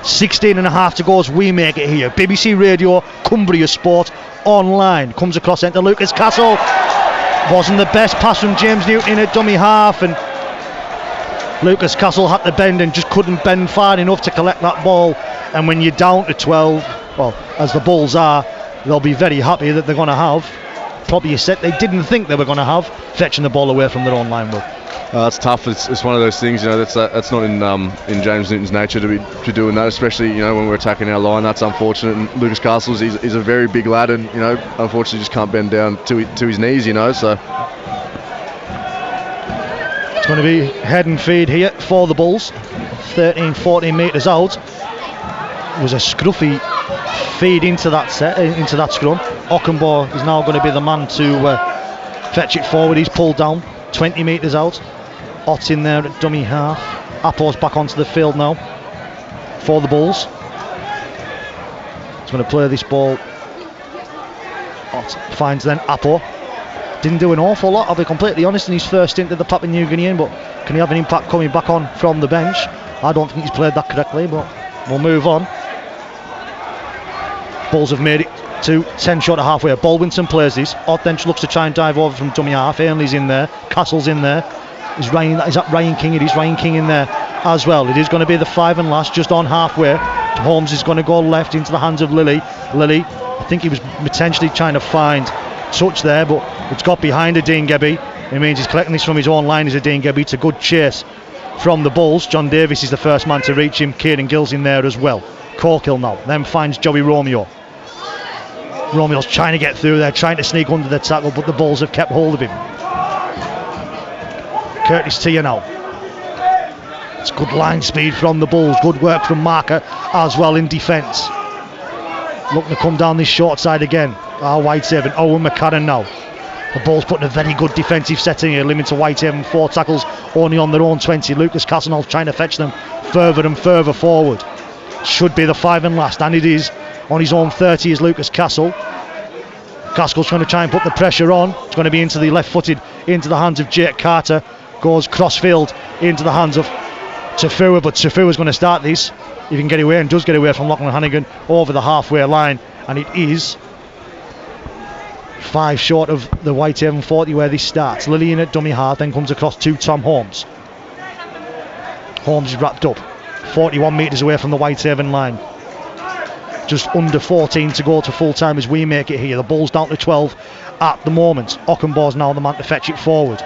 16 and a half to go as we make it here. BBC Radio, Cumbria Sport, online. Comes across into Lucas Castle. Wasn't the best pass from James Newton in a dummy half, and Lucas Castle had to bend and just couldn't bend far enough to collect that ball. And when you're down to 12, well, as the Bulls are, they'll be very happy that they're going to have probably a set they didn't think they were going to have, fetching the ball away from their own line. It's tough. It's one of those things, you know. That's not in James Newton's nature to be doing that, especially, you know, when we're attacking our line. That's unfortunate. And Lucas Castles, he's a very big lad, and, you know, unfortunately just can't bend down to his knees, you know. So it's going to be head and feed here for the Bulls. 13-14 metres out. It was a scruffy feed into that scrum. Ockenbaugh is now going to be the man to fetch it forward. He's pulled down 20 metres out. Ott in there at dummy half. Appo's back onto the field now for the Bulls. He's going to play this ball. Ott finds then Appo. Didn't do an awful lot, I'll be completely honest, in his first stint at the Papua New Guinean, but can he have an impact coming back on from the bench? I don't think he's played that correctly, but we'll move on. Bulls have made it to 10 short of halfway. Baldwinson plays this. Ott then looks to try and dive over from dummy half. Ainley's in there. Castle's in there. Is that Ryan King? It is Ryan King in there as well. It is going to be the 5 and last, just on halfway. Holmes is going to go left into the hands of Lilly. I think he was potentially trying to find touch there, but it's got behind Dean Gebby. It means he's collecting this from his own line as Dean Gebby. It's a good chase from the Bulls. John Davis is the first man to reach him. Kieran Gill's in there as well. Corkill now then finds Joey Romeo. Romeo's trying to get through there, trying to sneak under the tackle, but the Bulls have kept hold of him. Curtis Tia now. It's good line speed from the Bulls. Good work from Marker as well in defence. Looking to come down this short side again. Whitehaven, Owen McCarran now. The Bulls putting a very good defensive setting here, limited to Whitehaven. 4 tackles only on their own 20. Lucas Castle trying to fetch them further and further forward. Should be the 5 and last, and it is. On his own 30 is Lucas Castle. Castle's trying to try and put the pressure on. It's going to be into the left footed, into the hands of Jake Carter. Goes crossfield into the hands of Tafua, but Tafua's going to start this. If he can get away, and does get away from Lachlan Hannigan over the halfway line, and it is 5 short of the Whitehaven 40 where this starts. Lillian at dummy half, then comes across to Tom Holmes. Holmes is wrapped up 41 metres away from the Whitehaven line. Just under 14 to go to full time as we make it here. The Bulls down to 12 at the moment. Ockenbaugh's now the man to fetch it forward.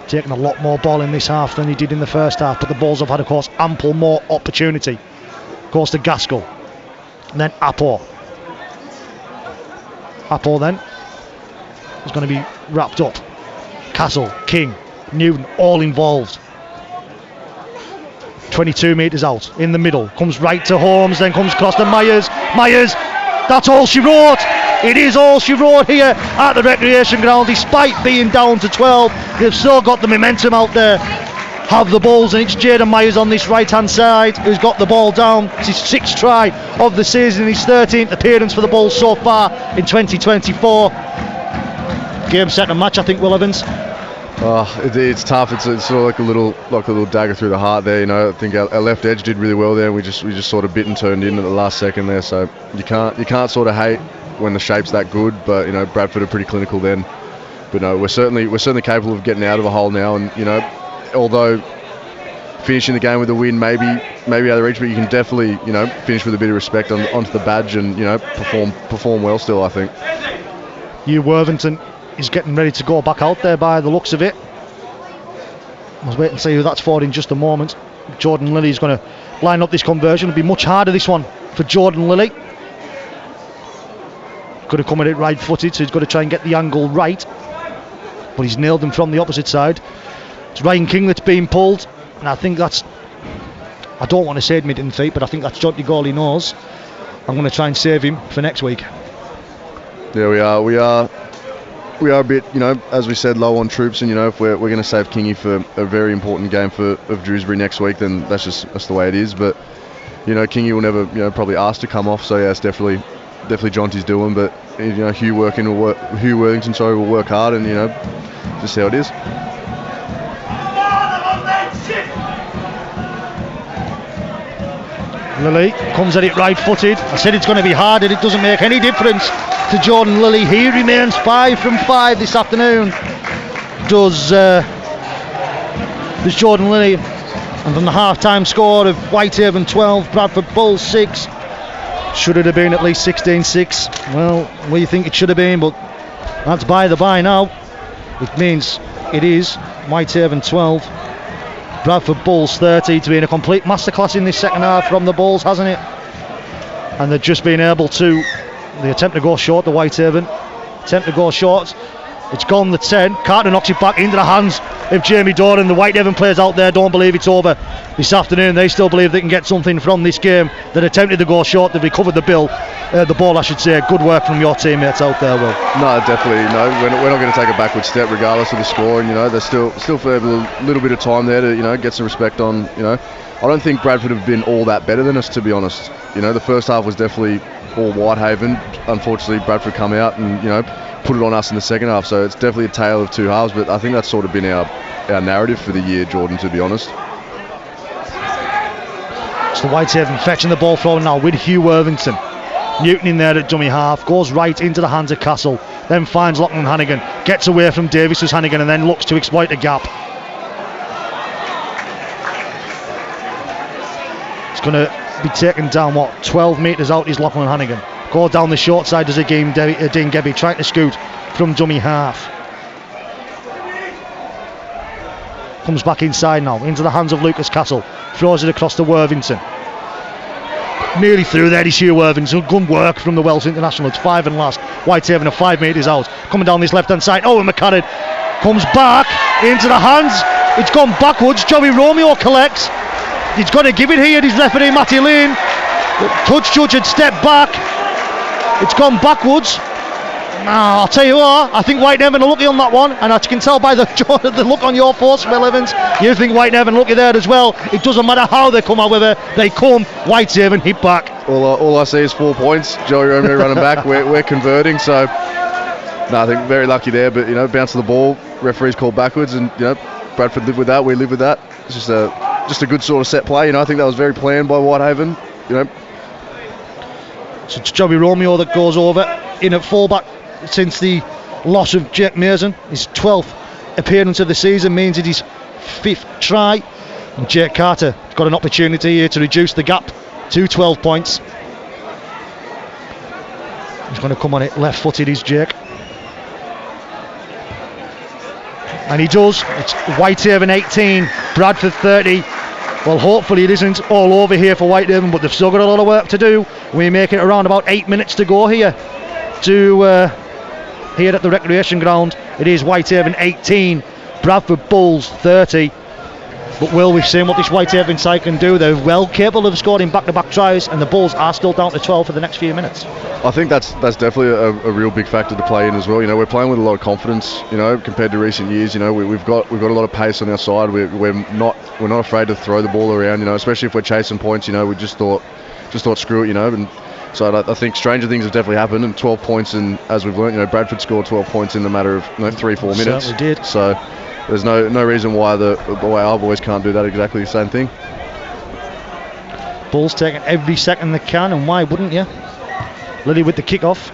Taking a lot more ball in this half than he did in the first half, but the Bulls have had, of course, ample more opportunity. Goes to Gaskell. And then Appo then is going to be wrapped up. Castle, King, Newton, all involved. 22 metres out in the middle, comes right to Holmes, then comes across to Myers, that's all she wrote. It is all she wrote here at the recreation ground. Despite being down to 12, they've still got the momentum out there, have the Bulls, and it's Jaden Myers on this right hand side who's got the ball down. It's his 6th try of the season, his 13th appearance for the Bulls so far in 2024. Game, set and match, I think, Will Evans. It's tough. It's sort of like a little dagger through the heart there. You know, I think our left edge did really well there. We just sort of bit and turned in at the last second there. So you can't sort of hate when the shape's that good. But, you know, Bradford are pretty clinical then. But no, we're certainly capable of getting out of a hole now. And, you know, although finishing the game with a win maybe out of reach, but you can definitely, you know, finish with a bit of respect onto the badge and, you know, perform well still, I think. Hugh Worthington is getting ready to go back out there by the looks of it. Let's wait and see who that's for in just a moment. Jordan Lilly's going to line up this conversion. It'll be much harder, this one, for Jordan Lilly. Could have come at it right footed, so he's got to try and get the angle right. But he's nailed him from the opposite side. It's Ryan King that's being pulled, and I think that's, I don't want to say admitting defeat, but I think that's Jonty Gawley knows. I'm going to try and save him for next week. Yeah, we are a bit, as we said, low on troops, and if we're going to save Kingy for a very important game of Dewsbury next week, then that's the way it is. But Kingy will never probably ask to come off, so yeah, it's definitely Jonty's doing. But Hugh Worthington will work hard, and just how it is. Lilly comes at it right footed. I said it's going to be hard, and it doesn't make any difference to Jordan Lilly. He remains 5 from 5 this afternoon. Does Jordan Lilly. And from the half-time score of Whitehaven 12, Bradford Bulls 6. Should it have been at least 16-6? Well, we think it should have been, but that's by the by now. It means it is Whitehaven 12, Bradford Bulls 30. It's been a complete masterclass in this second half from the Bulls, hasn't it? And they've just been able to, they attempt to go short, the Whitehaven attempt to go short. It's gone the 10. Carter knocks it back into the hands of Jamie Doran. The Whitehaven players out there don't believe it's over this afternoon. They still believe they can get something from this game. That attempted to go short. They've recovered the ball, I should say. Good work from your teammates out there, Will. No, definitely. We're not going to take a backward step regardless of the score. And there's still for a little bit of time there to get some respect on. I don't think Bradford have been all that better than us, to be honest. The first half was definitely all Whitehaven. Unfortunately, Bradford come out and put it on us in the second half, so it's definitely a tale of two halves, but I think that's sort of been our narrative for the year, Jordan, to be honest. It's the Whitehaven fetching the ball forward now with Hugh Worthington. Newton in there at dummy half, goes right into the hands of Castle, then finds Lachlan Hannigan, gets away from Davis as Hannigan, and then looks to exploit the gap. It's going to be taken down, 12 metres out is Lachlan Hannigan. Go down the short side as a Dean Gebby trying to scoot from dummy half. Comes back inside now, into the hands of Lucas Castle. Throws it across to Worthington. Nearly through there is Hugh Worthington. Good work from the Welsh international. It's 5 and last. Whitehaven are 5 metres out. Coming down this left hand side. Owen McCarran comes back into the hands. It's gone backwards. Joey Romeo collects. He's got to give it here. His referee Matty Lane. Touch judge had stepped back. It's gone backwards. I'll tell you what, I think Whitehaven are lucky on that one, and as you can tell by the look on your face, Will Evans, you think Whitehaven lucky there as well. It doesn't matter how they come out with it, they come. Whitehaven hit back. All I see is 4 points. Joey Romeo running back. We're converting, so I think very lucky there. But bounce of the ball, referees called backwards, and Bradford live with that. We live with that. It's just a good sort of set play. I think that was very planned by Whitehaven. So it's Joey Romeo that goes over in at fullback since the loss of Jake Mason. His 12th appearance of the season means it is 5th try. And Jake Carter has got an opportunity here to reduce the gap to 12 points. He's going to come on it left footed, is Jake. And he does. It's Whitehaven 18, Bradford 30. Well, hopefully it isn't all over here for Whitehaven, but they've still got a lot of work to do. We make it around about 8 minutes to go here here at the recreation ground. It is Whitehaven 18, Bradford Bulls 30. But Will, we've seen what this Whitehaven side can do. They're well capable of scoring back-to-back tries, and the Bulls are still down to 12 for the next few minutes. I think that's definitely a real big factor to play in as well. We're playing with a lot of confidence. Compared to recent years. We've got a lot of pace on our side. We're not afraid to throw the ball around. Especially if we're chasing points. We just thought screw it. And so I think stranger things have definitely happened. And 12 points, and as we've learned, Bradford scored 12 points in a matter of 3-4 minutes. Certainly did. So there's no reason why our boys can't do that exactly the same thing. Bulls taking every second they can, and why wouldn't you? Lilly with the kick-off.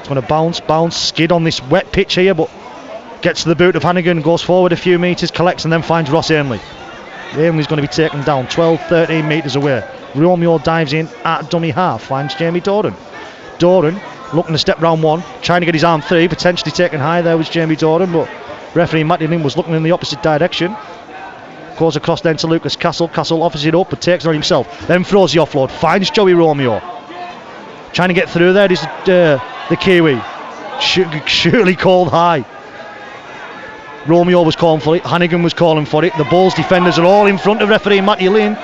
It's going to bounce, skid on this wet pitch here, but gets to the boot of Hannigan, goes forward a few metres, collects, and then finds Ross Ainley. Ainley's going to be taken down 12-13 metres away. Romeo dives in at dummy half, finds Jamie Doran. Doran looking to step round one, trying to get his arm free, potentially taken high. There was Jamie Doran, but referee Matty Lynn was looking in the opposite direction. Goes across then to Lucas Castle. Castle offers it up but takes it on himself. Then throws the offload. Finds Joey Romeo. Trying to get through there is the Kiwi. Surely called high. Romeo was calling for it. Hannigan was calling for it. The Bulls defenders are all in front of referee Matthew Lane.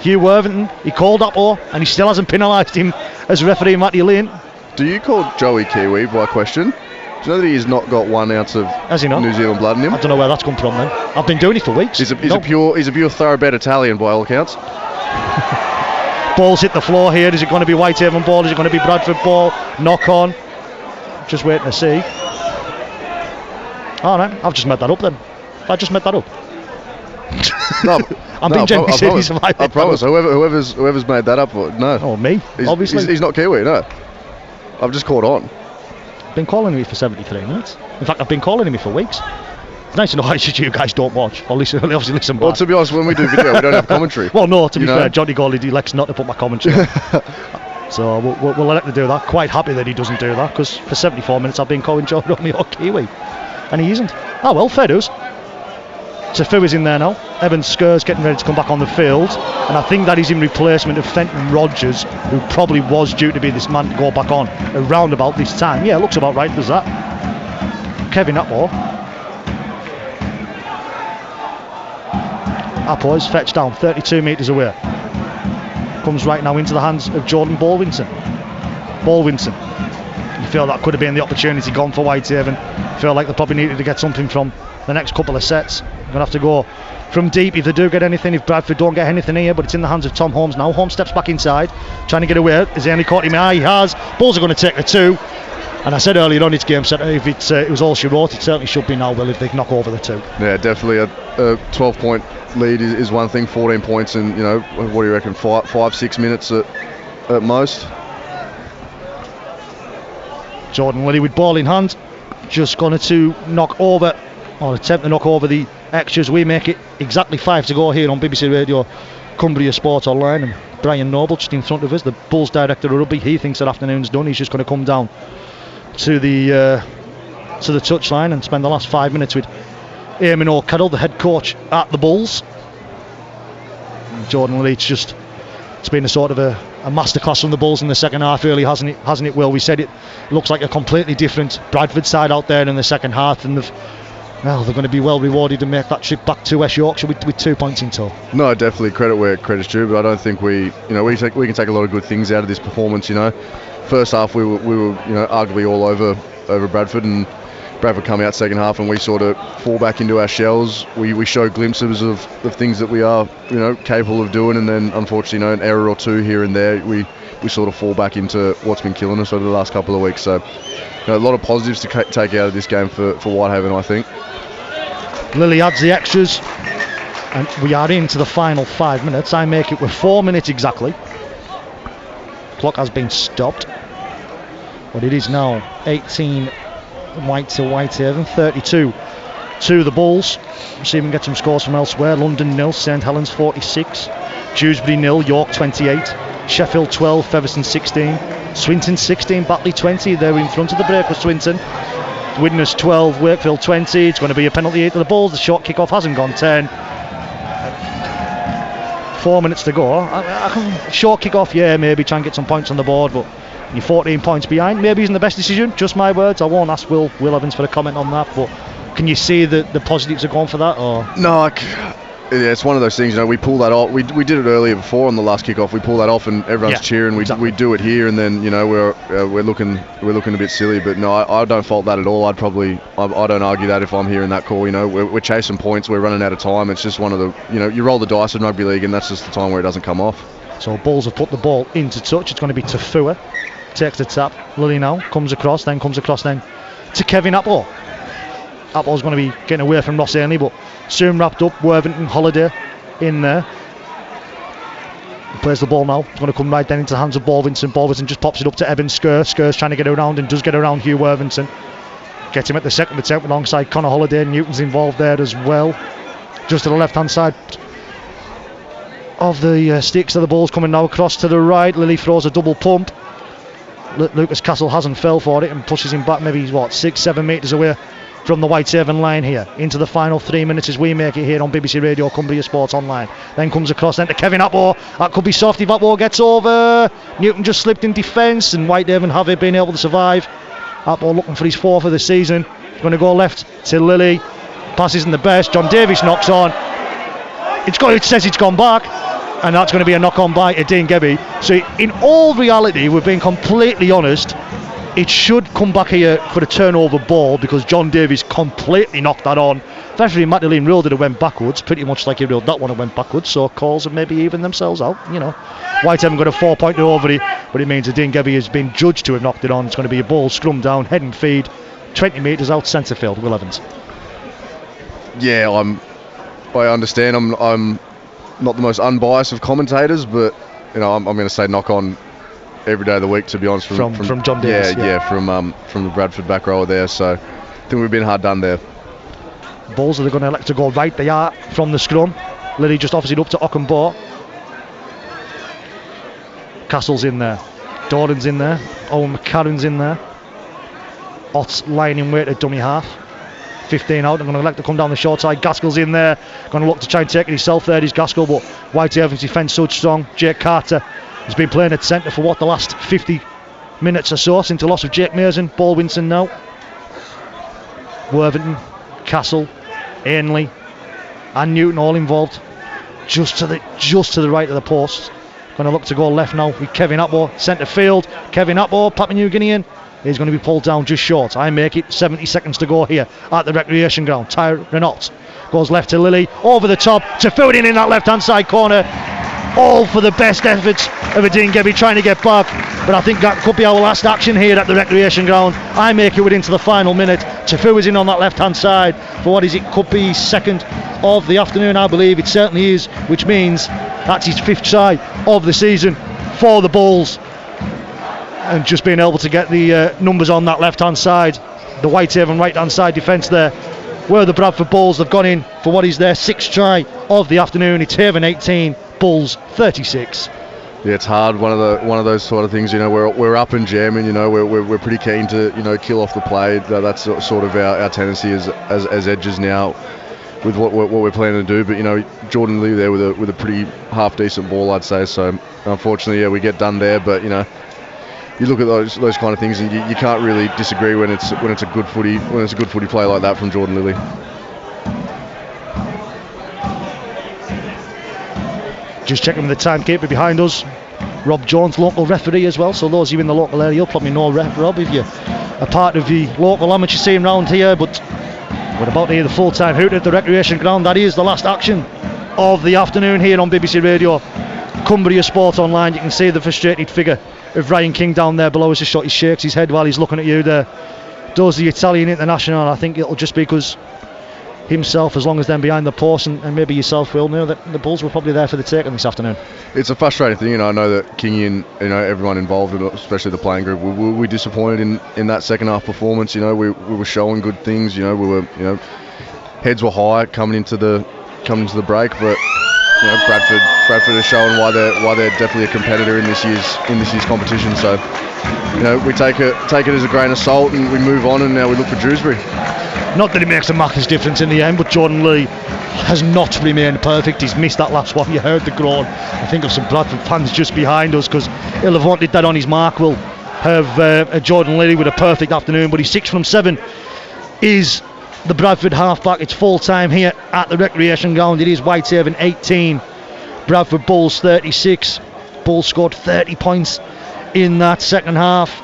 Hugh Worthington, he called up and he still hasn't penalised him as referee Matthew Lane. Do you call Joey Kiwi by question? Do you know that he's not got 1 ounce of New Zealand blood in him? I don't know where that's come from then. I've been doing it for weeks. He's a pure thoroughbred Italian by all accounts. Ball's hit the floor here. Is it going to be Whitehaven ball? Is it going to be Bradford ball? Knock on. Just waiting to see. Alright, I've just made that up then. I just made that up. I'm being genuinely serious. I promise. Whoever's made that up, no. Oh, me? Obviously. He's not Kiwi, no. I've just caught on. I've been calling him for 73 minutes. In fact, I've been calling him for weeks. It's nice to know how you guys don't watch. Or obviously listen back. Well, to be honest, when we do video, we don't have commentary. Well, no, to be fair, Johnny Gawley elects not to put my commentary on. So we'll let him do that. Quite happy that he doesn't do that, because for 74 minutes I've been calling Joe Romeo Kiwi. And he isn't. Oh well, fair dues. Tafu is in there now. Evan Skurr's getting ready to come back on the field, and I think that is in replacement of Fenton Rogers, who probably was due to be this man to go back on around about this time. Yeah, looks about right, does that. Kevin Atmore. Atmore is fetched down 32 metres away. Comes right now into the hands of Jordan Baldwinson. You feel that could have been the opportunity gone for Whitehaven. Feel like they probably needed to get something from the next couple of sets. Going to have to go from deep if they do get anything, if Bradford don't get anything here, but it's in the hands of Tom Holmes now. Holmes steps back inside, trying to get away. Has he only caught him? He has. Bulls are going to take the 2. And I said earlier on, it's game set. If it was all she wrote, it certainly should be now, Will, if they knock over the 2. Yeah, definitely. A 12-point lead is one thing, 14 points in, what do you reckon, 5-6 minutes at most. Jordan Lilly with ball in hand, just going to knock over, or attempt to knock over the extras. We make it exactly 5 to go here on BBC Radio Cumbria Sports Online, and Brian Noble just in front of us, the Bulls director of rugby. He thinks that afternoon's done. He's just going to come down to the touchline and spend the last 5 minutes with Eamon O'Carroll, the head coach at the Bulls. And Jordan Lilly, it's been a sort of a masterclass from the Bulls in the second half, really, hasn't it, Will? We said it looks like a completely different Bradford side out there in the second half, and they're going to be well rewarded and make that trip back to West Yorkshire with 2 points in tow. No, definitely credit where credit's due, but I don't think we can take a lot of good things out of this performance. First half we were arguably all over Bradford, and Bradford come out second half and we sort of fall back into our shells. We show glimpses of things that we are capable of doing, and then unfortunately an error or two here and there we sort of fall back into what's been killing us over the last couple of weeks. So a lot of positives to take out of this game for Whitehaven, I think. Lilly adds the extras and we are into the final 5 minutes. I make it with 4 minutes exactly. Clock has been stopped, but it is now 18 White to Whitehaven, 32 to the Bulls. See if we can get some scores from elsewhere. London 0, St Helens 46, Dewsbury 0, York 28, Sheffield 12, Featherstone 16, Swinton 16, Batley 20. They're in front of the break with Swinton. Widnes 12, Wakefield 20. It's going to be a penalty to the Bulls. The short kick-off hasn't gone 10. 4 minutes to go. I can short kick-off, yeah, maybe try and get some points on the board, but you're 14 points behind. Maybe isn't the best decision. Just my words. I won't ask Will Evans for a comment on that, but can you see the positives are going for that? Or no, it's one of those things. We pull that off. We did it earlier before on the last kick-off. We pull that off and everyone's cheering. We do it here, and then we're looking a bit silly. But no, I don't fault that at all. I don't argue that if I'm hearing that call. We're chasing points. We're running out of time. It's just one of the you roll the dice in rugby league, and that's just the time where it doesn't come off. So Bulls have put the ball into touch. It's going to be Tafua. Takes the tap. Lilly now comes across then to Kevin Atmore. Atmore's going to be getting away from Ross Ainley, but soon wrapped up. Worthington, Holiday in there. He plays the ball now. It's going to come right then into the hands of Baldwinson. Baldwinson just pops it up to Evan Skurr. Skurr's trying to get around and does get around Hugh Worthington. Gets him at the second attempt alongside Connor Holiday. Newton's involved there as well. Just to the left hand side of the sticks of the Bulls, coming now across to the right. Lilly throws a double pump. Lucas Castle hasn't fell for it and pushes him back maybe 6-7 metres away from the Whitehaven line here into the final 3 minutes as we make it here on BBC Radio Cumbria Sports Online. Then comes across then to Kevin Atwell. That could be soft if Atwell gets over. Newton just slipped in defence, and Whitehaven have been able to survive. Atwell looking for his fourth of the season. He's going to go left to Lilly. Pass isn't the best. John Davies knocks on. It says it's gone back, and that's going to be a knock on by to Dean Gebby. So in all reality, we're being completely honest, it should come back here for a turnover ball because John Davies completely knocked that on. Referee Matt Lean ruled it went backwards, pretty much like he ruled that one it went backwards, so calls have maybe even themselves out, you know. Whitehaven got a 4-pointer over it, but it means that Dean Gebby has been judged to have knocked it on. It's going to be a ball scrum down, head and feed, 20 metres out centre field. Will Evans. Yeah, I understand. I'm not the most unbiased of commentators, but you know, I'm going to say knock on every day of the week, to be honest. From John Davis. From the Bradford back rower there. So I think we've been hard done there. Bulls are going to elect to go right. They are from the scrum. Liddy just offers it up to Ockenbaugh. Castle's in there. Doran's in there. Owen McCarron's in there. Ott's lying in wait at dummy half. 15 out. I'm going to elect to come down the short side. Gaskell's in there. Going to look to try and take it himself there. He's Gaskell, but Whitehaven's defence so strong. Jake Carter has been playing at centre for the last 50 minutes or so since the loss of Jake Mason. Ball Winson now. Worthington, Castle, Ainley and Newton all involved. Just to the right of the post. Going to look to go left now with Kevin Atwell, centre field. Kevin Atwell, Papua New Guinean. He's going to be pulled down just short. I make it 70 seconds to go here at the recreation ground. Ty Renault goes left to Lilly, over the top to Fielding in that left hand side corner. All for the best efforts of a Dean Gebby trying to get back, but I think that could be our last action here at the recreation ground. I make it into the final minute. Tafu is in on that left hand side for what is it, could be second of the afternoon, I believe it certainly is, which means that's his 5th try of the season for the Bulls. And just being able to get the numbers on that left hand side, the Whitehaven right hand side defence there, where the Bradford Bulls have gone in for what is their 6th try of the afternoon. It's Haven 18, Bulls 36. Yeah, it's hard. One of those sort of things. You know, we're up and jamming. You know, we're pretty keen to kill off the play. That's sort of our tendency as edges now, with what we're planning to do. But you know, Jordan Lee there with a pretty half decent ball, I'd say. So unfortunately, we get done there. But you know, you look at those kind of things, and you can't really disagree when it's a good footy play like that from Jordan Lilly. Just checking with the timekeeper behind us, Rob Jones, local referee as well. So those of you in the local area, you'll probably know Rob if you're a part of the local amateur scene round here. But we're about to hear the full-time hoot at the recreation ground. That is the last action of the afternoon here on BBC Radio Cumbria Sport Online. You can see the frustrated figure of Ryan King down there below us. He shakes his head while he's looking at you there. Does the Italian international. I think it'll just be because himself, as long as them behind the post, and maybe yourself, Will, know that the Bulls were probably there for the taking this afternoon. It's a frustrating thing, I know that Kingy and everyone involved, especially the playing group, we disappointed in that second half performance. We were showing good things. We were heads were high coming into the break, but Bradford is showing why they're definitely a competitor in this year's competition. So we take it as a grain of salt and we move on, and now we look for Dewsbury. Not that it makes a massive difference in the end, but Jordan Lee has not remained perfect. He's missed that last one. You heard the groan, I think, of some Bradford fans just behind us, because he'll have wanted that on his mark. Will have Jordan Lee with a perfect afternoon, but he's 6 from 7 is the Bradford halfback. It's full time here at the recreation ground. It is Whitehaven 18, Bradford Bulls 36. Bulls scored 30 points in that second half.